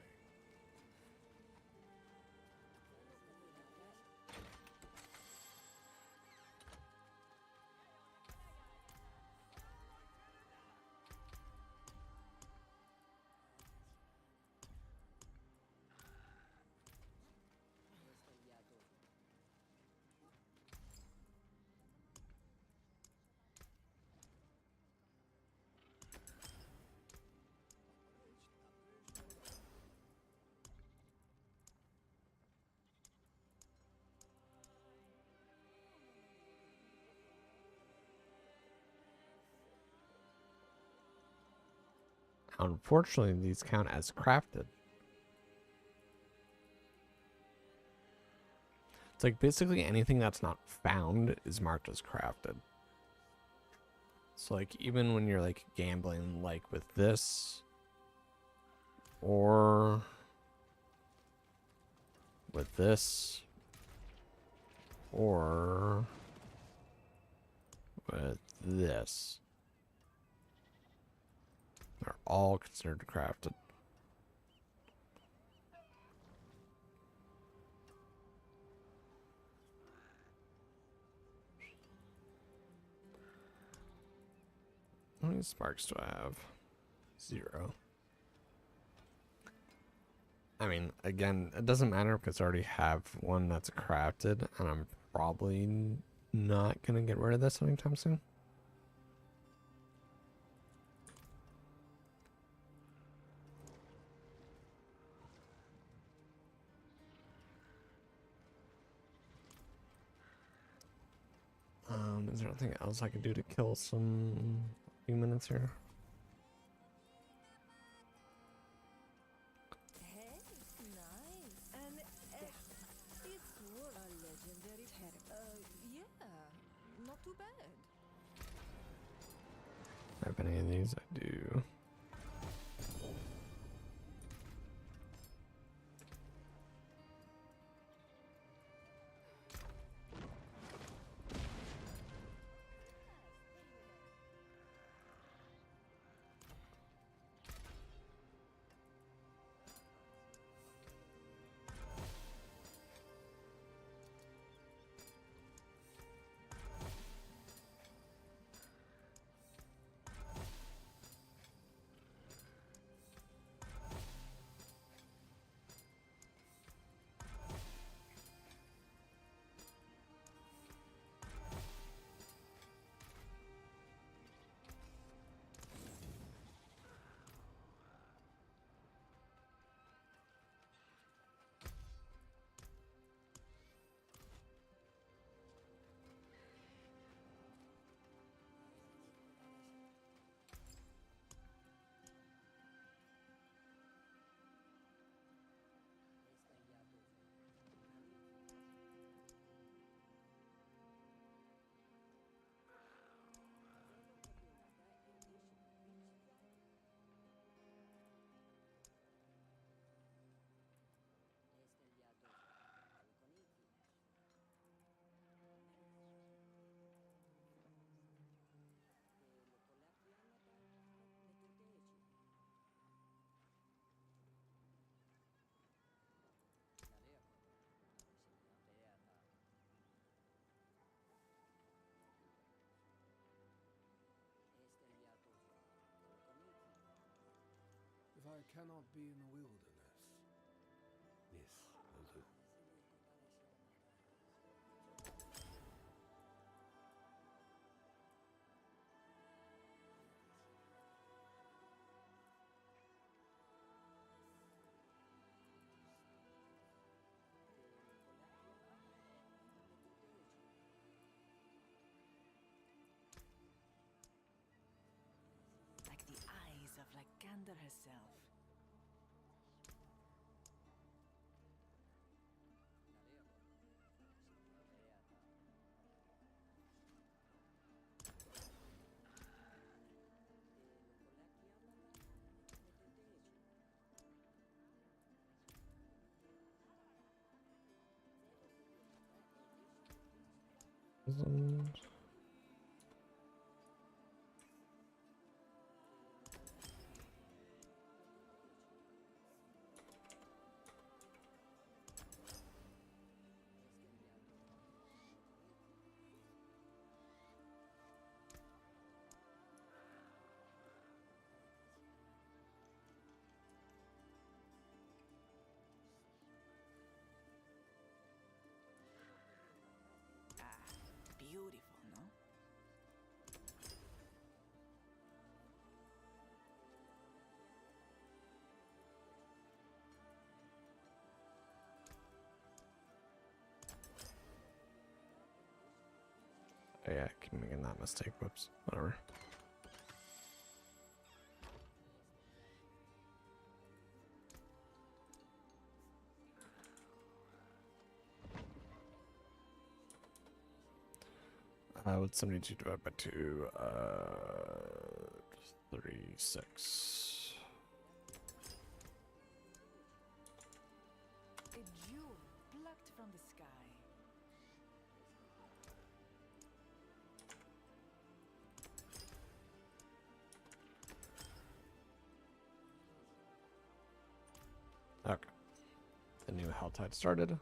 Unfortunately, these count as crafted. It's like basically anything that's not found is marked as crafted. So like even when you're like gambling like with this or with this or with this, they're all considered crafted. How many sparks do I have? 0. I mean, again, it doesn't matter because I already have one that's crafted, and I'm probably not gonna get rid of this anytime soon. Is there anything else I could do to kill some few minutes here? Hey, nice. And it's a legendary yeah, not too bad. I have any of these? I do. If I cannot be in the wilderness, this will do. Like the eyes of Lycander herself. Beautiful, no? Oh, yeah, I keep making that mistake. Whoops. Whatever. What's 72 divided by 2? 36. A jewel plucked from the sky. Okay. The new Helltide started.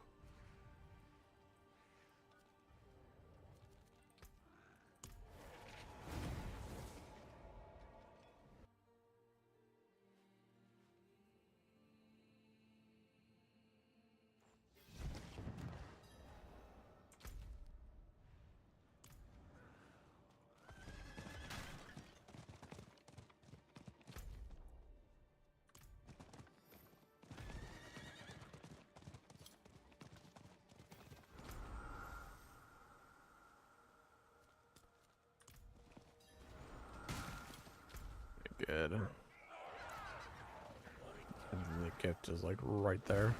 good. And the gift is like right there.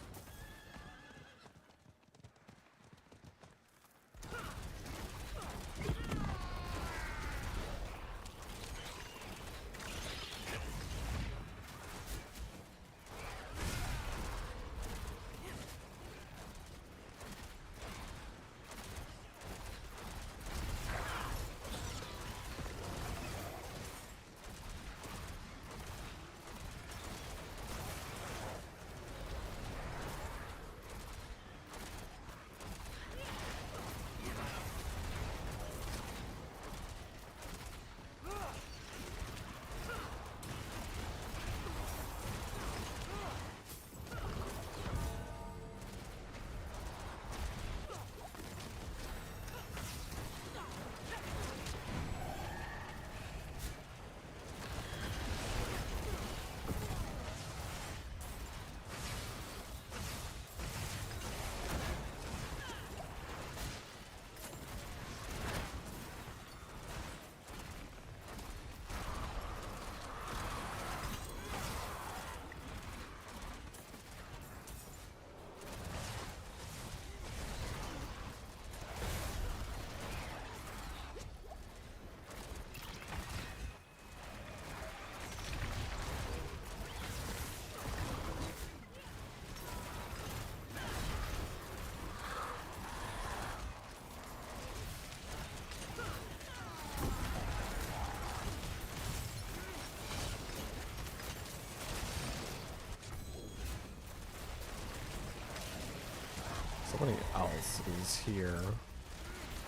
Somebody else is here.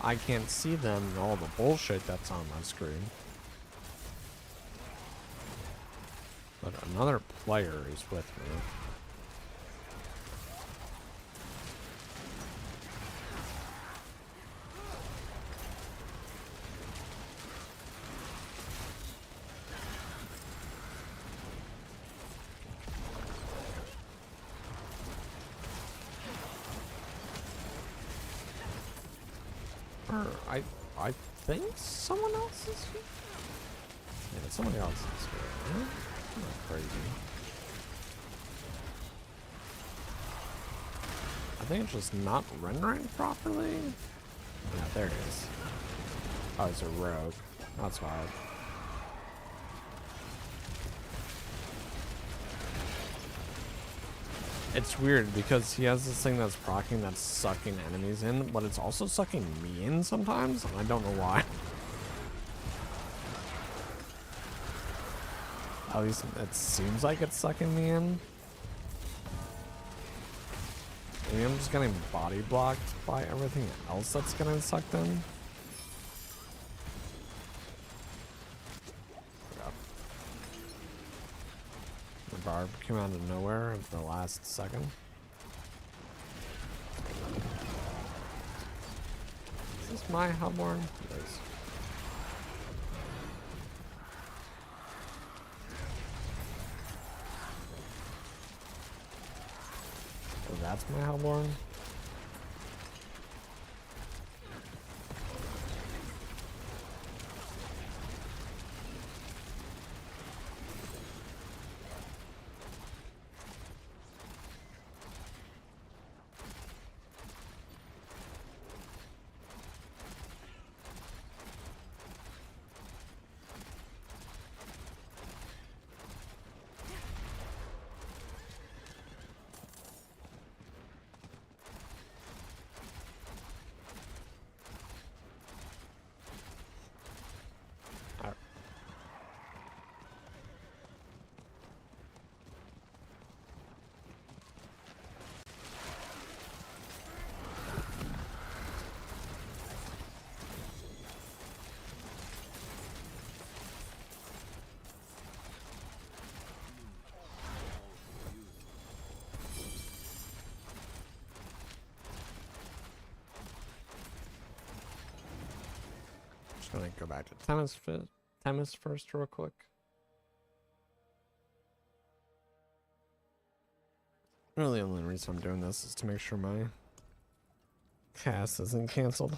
I can't see them and all the bullshit that's on my screen. But another player is with me. I think someone else is here. Yeah, somebody else is here. Huh? I'm not crazy. I think it's just not rendering properly. Yeah, there it is. Oh, it's a rogue. That's wild. It's weird because he has this thing that's proccing that's sucking enemies in, but it's also sucking me in sometimes, and I don't know why. At least it seems like it's sucking me in. Maybe I'm just getting body blocked by everything else that's getting sucked in. The barb came out of nowhere at the last second. Is this my Hellborn? It is. Oh, that's my Hellborn? Gonna go back to Themis first real quick. Really, the only reason I'm doing this is to make sure my cast isn't canceled.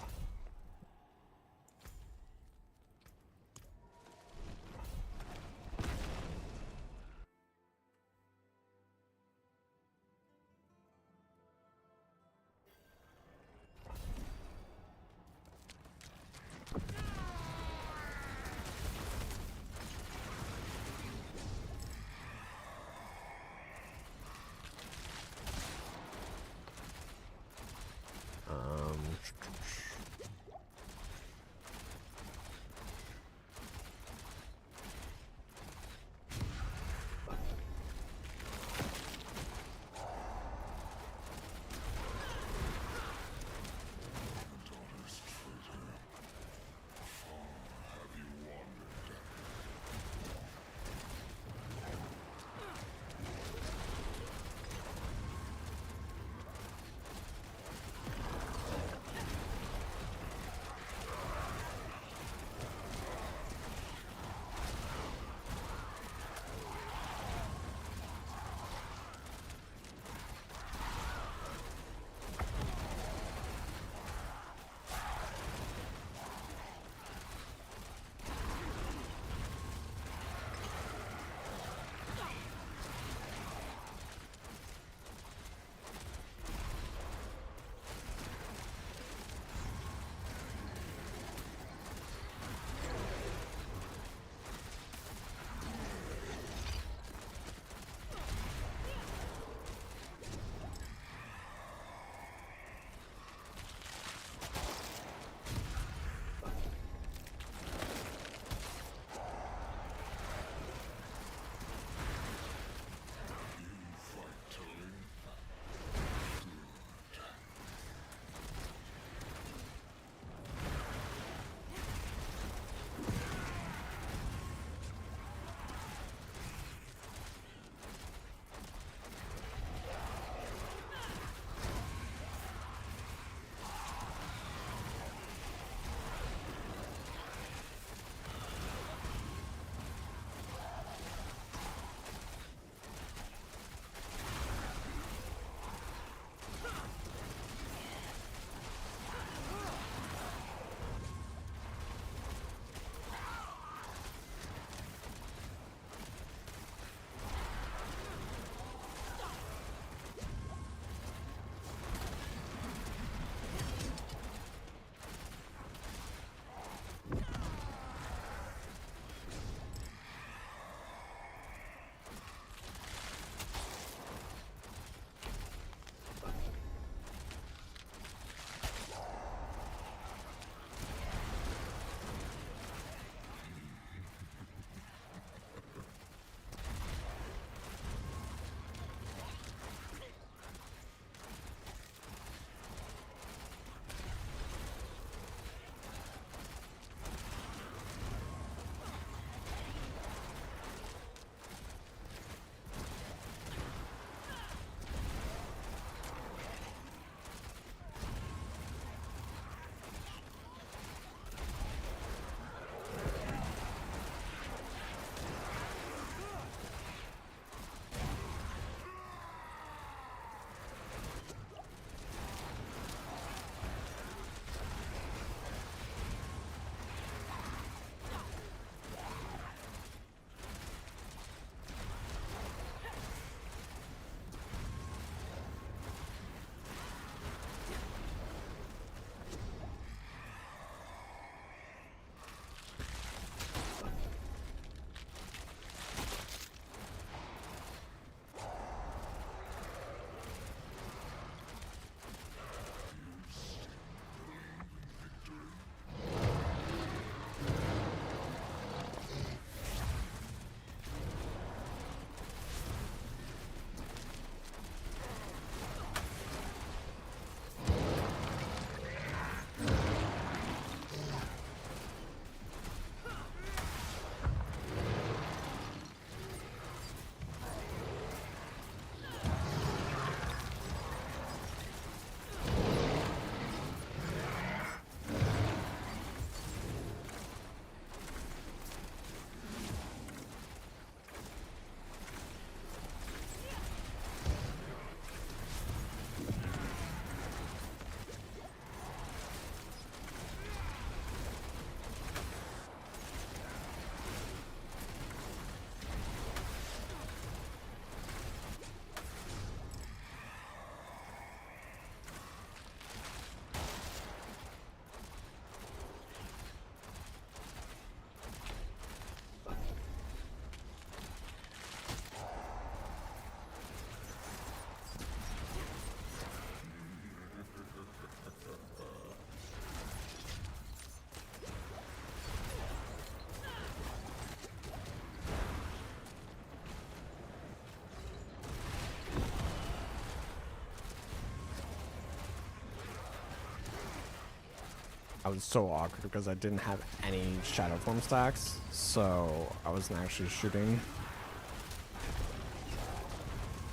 I was so awkward because I didn't have any Shadowform stacks, so I wasn't actually shooting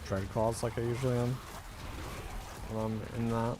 Dread Claws like I usually am when I'm in that.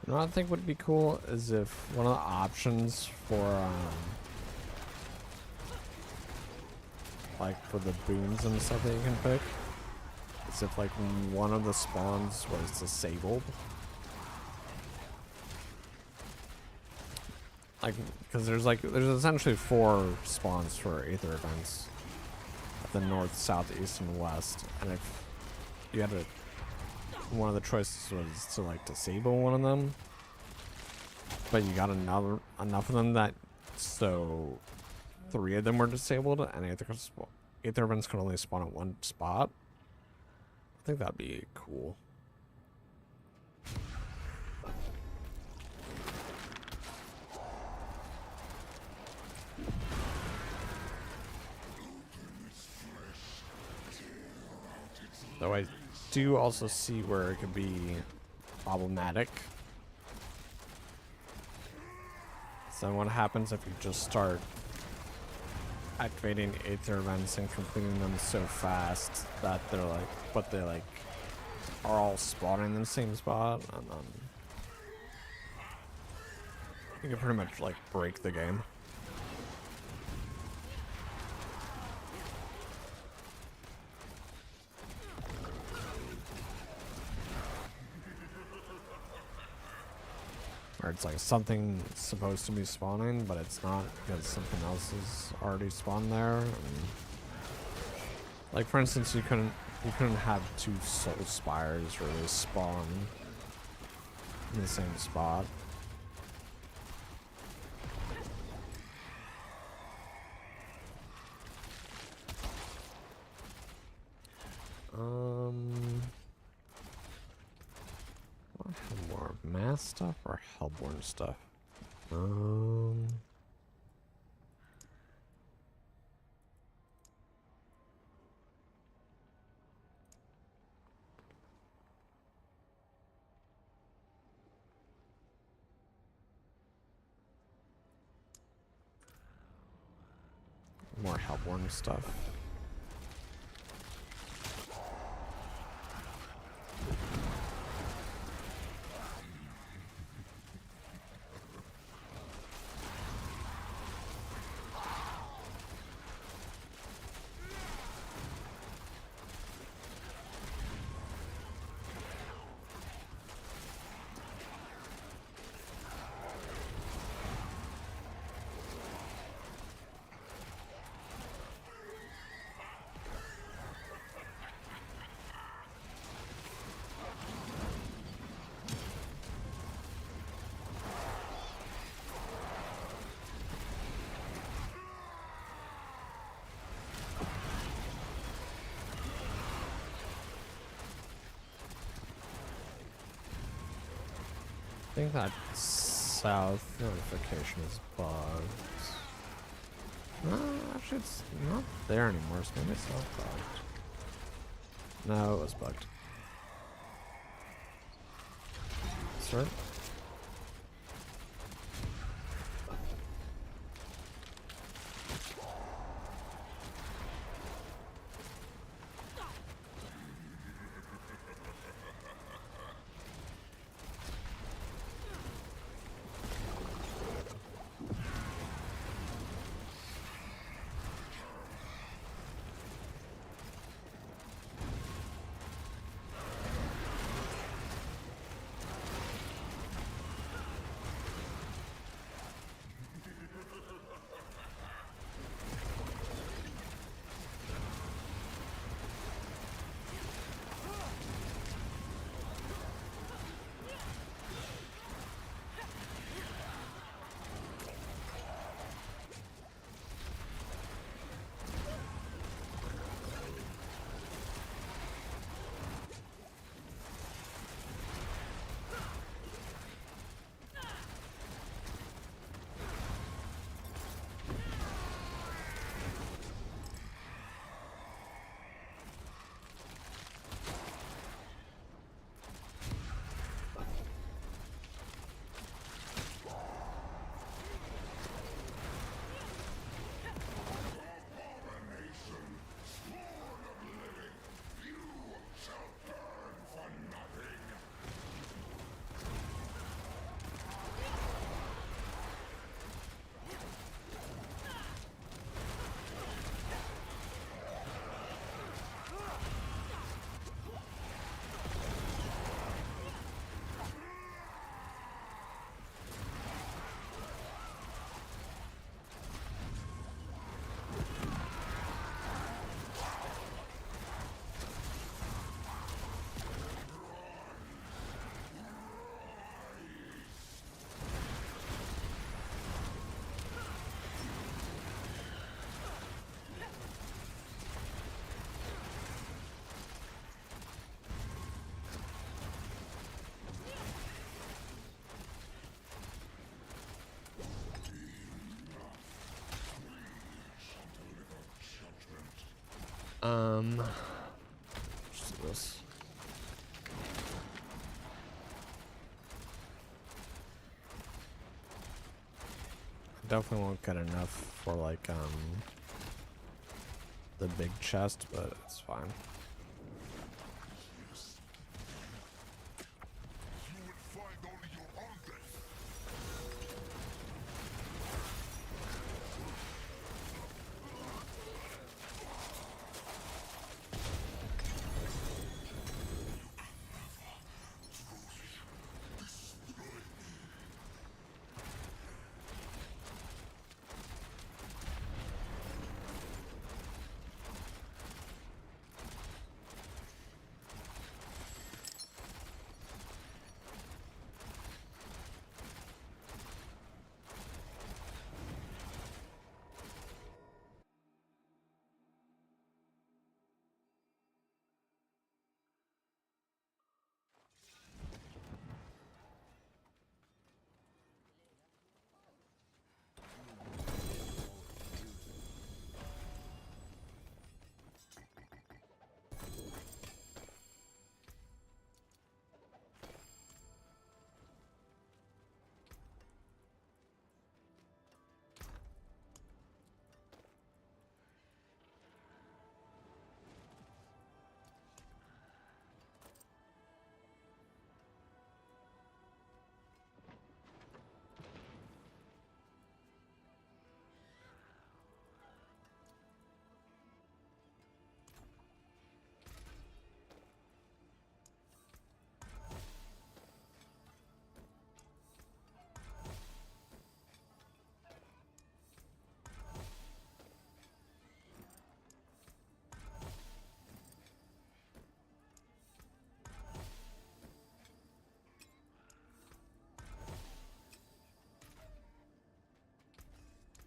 You know what I think would be cool is if one of the options for like for the boons and stuff that you can pick is if like one of the spawns was disabled. Like, because there's essentially 4 spawns for Aether events at the north, south, east, and west, and if you had to, one of the choices was to like disable one of them, but you got enough of them that so 3 of them were disabled, and Aether events could only spawn at one spot. I think that'd be cool. Though I do also see where it could be problematic. So what happens if you just start activating Aether events and completing them so fast that they're like, they like are all spawning in the same spot, and you can pretty much like break the game. Or it's like something supposed to be spawning, but it's not because something else is already spawned there. And like for instance, you couldn't have 2 soul spires really spawn in the same spot. I have more mass stuff or Hellborn stuff? More Hellborn stuff. I think that south notification is bugged. No, actually it's not there anymore, so maybe it's not bugged. No, it was bugged. Sir? Let's do this. I definitely won't get enough for like the big chest, but it's fine. You will find only your own death.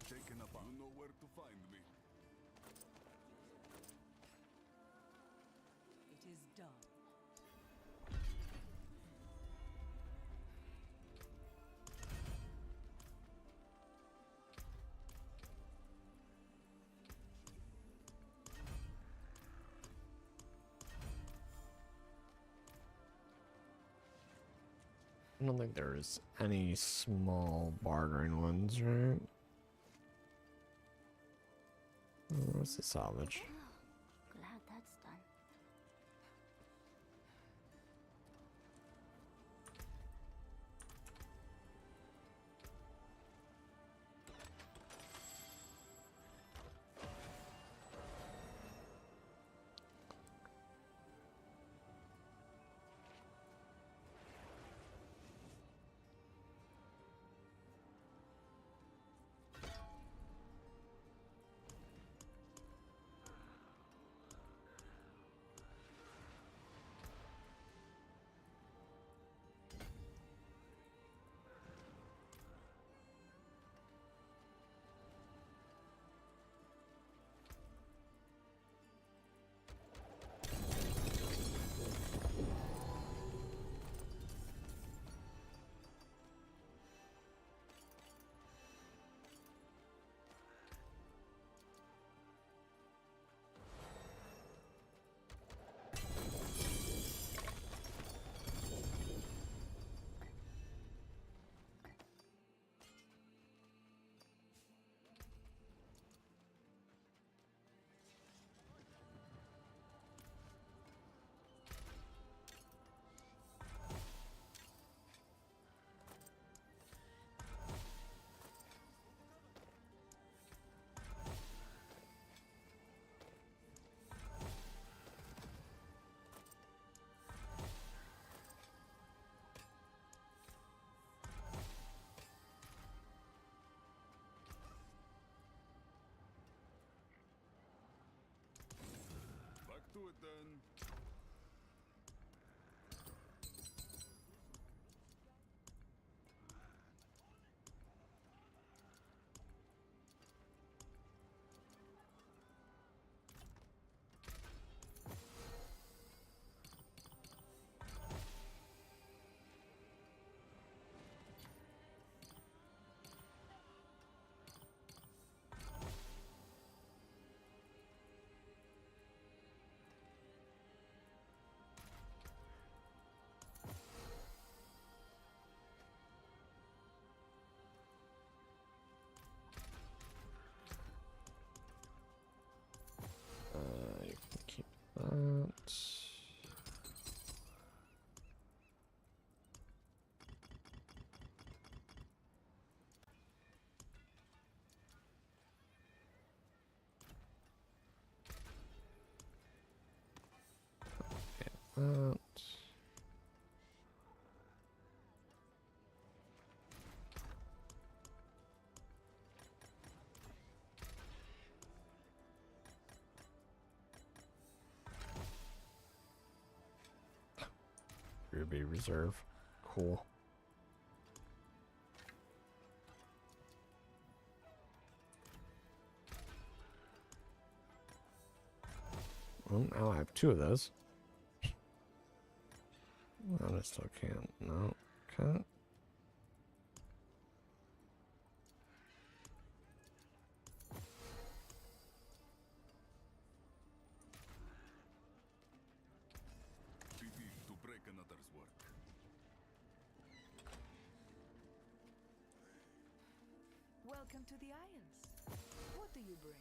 Taken up. You know where to find me. It is done. I don't think there's any small bartering ones, right? What's the salvage? Glad that's done. Back to it then. that. Ruby reserve. Cool. Well, now I have 2 of those. Well, I still can't. No. Can't. TP to break another's work. Welcome to the Isles. What do you bring?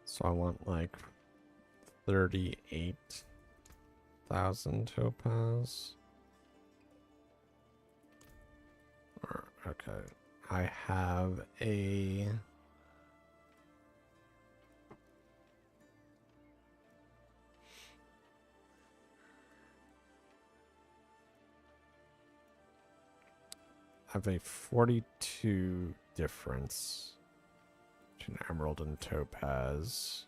So I want like 38,000 topaz. Okay. I have a have a 42 difference between emerald and topaz.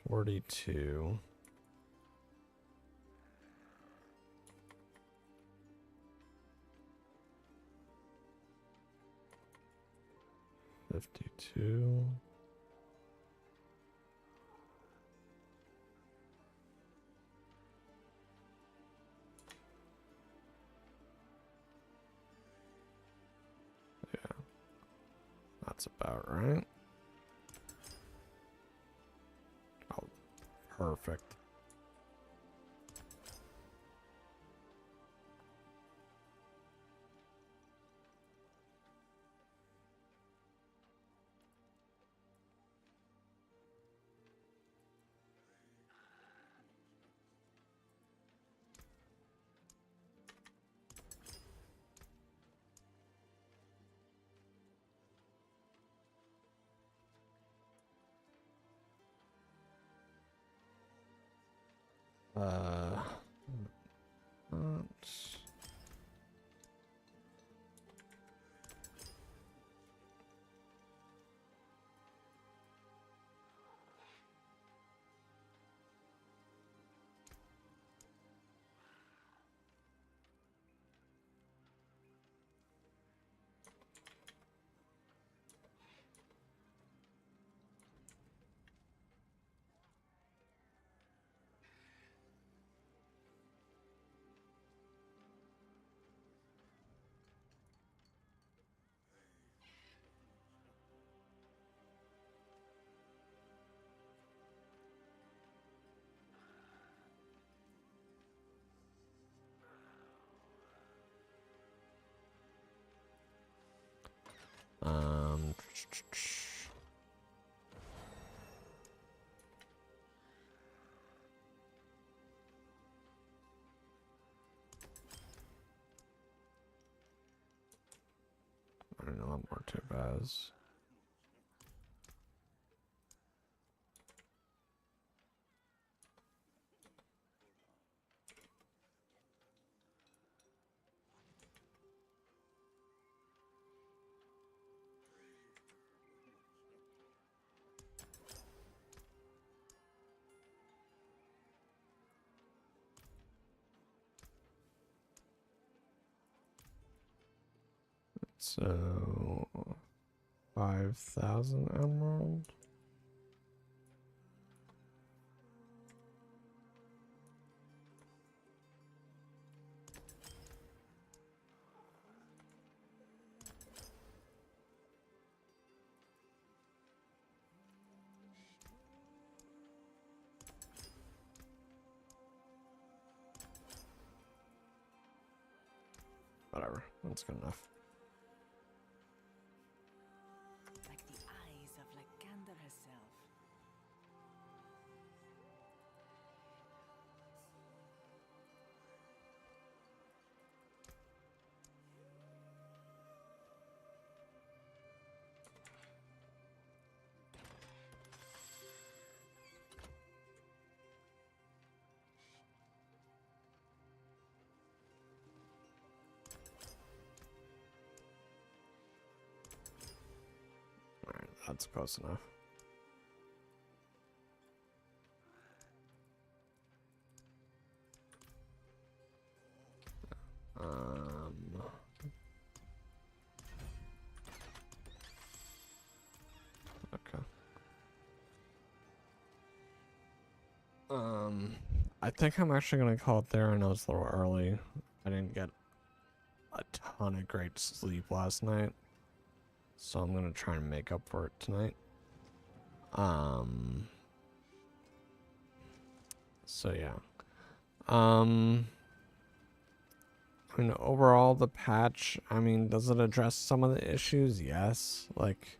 42. $52. Yeah, that's about right. Oh, perfect. That's um I don't know, a lot more topaz. So 5,000 emerald. Whatever. That's good enough. Like the eyes of Lycander herself. Alright, that's close enough. Okay. I think I'm actually gonna call it there. I know it's a little early. I didn't get a ton of great sleep last night, so I'm gonna try and make up for it tonight. So yeah. I mean, overall, the patch, I mean, does it address some of the issues? Yes. Like,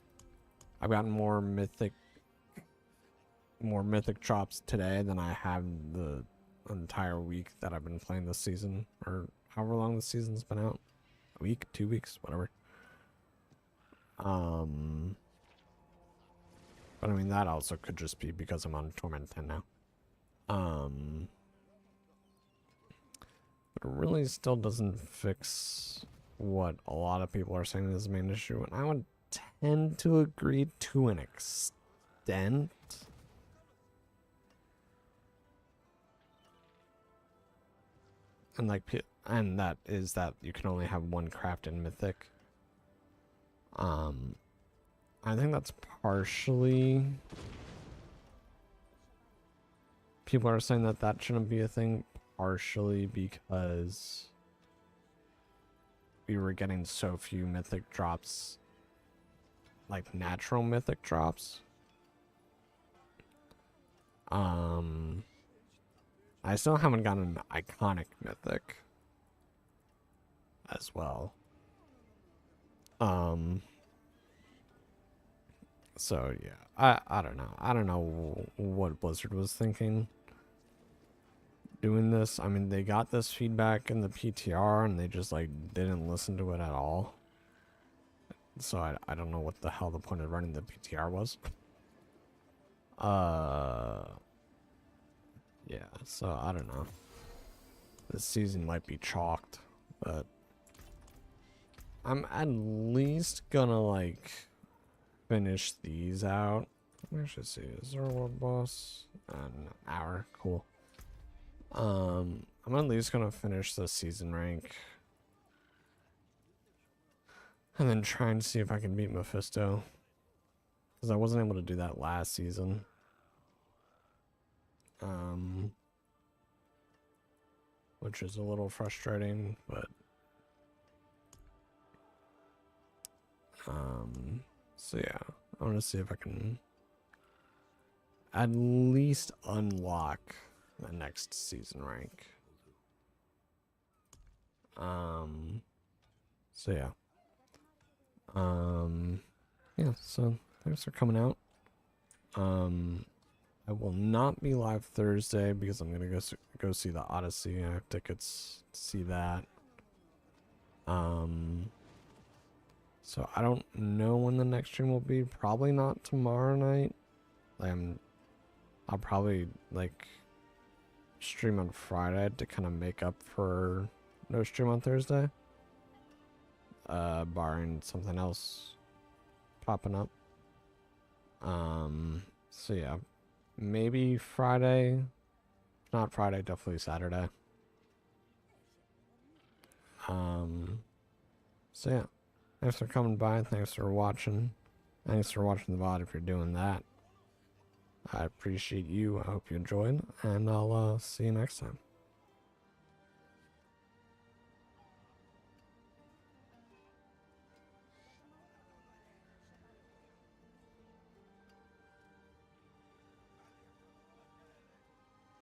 I've gotten more mythic drops today than I have the entire week that I've been playing this season, or however long the season's been out. A week, 2 weeks, whatever. But I mean, that also could just be because I'm on Torment 10 now. But it really still doesn't fix what a lot of people are saying is the main issue, and I would tend to agree to an extent. And and that is that you can only have one craft in Mythic. I think that's partially, people are saying that that shouldn't be a thing, partially because we were getting so few Mythic drops, like natural Mythic drops. I still haven't gotten an iconic Mythic as well. So yeah, I don't know. I don't know what Blizzard was thinking doing this. I mean, they got this feedback in the PTR and they just like didn't listen to it at all. So I don't know what the hell the point of running the PTR was. Yeah, so I don't know. This season might be chalked, but I'm at least gonna like finish these out. I should see, is there a world boss? An hour, cool. I'm at least gonna finish the season rank. And then try and see if I can beat Mephisto. Because I wasn't able to do that last season. Which is a little frustrating, but so yeah, I want to see if I can at least unlock the next season rank. So yeah. Yeah, so thanks for coming out. I will not be live Thursday because I'm gonna go see the Odyssey. I have tickets to see that. So I don't know when the next stream will be. Probably not tomorrow night. I'll probably like stream on Friday to kind of make up for no stream on Thursday. Barring something else popping up. So yeah. Maybe Friday. If not Friday, definitely Saturday. So yeah. Thanks for coming by. Thanks for watching. Thanks for watching the VOD if you're doing that. I appreciate you. I hope you enjoyed. And I'll see you next time.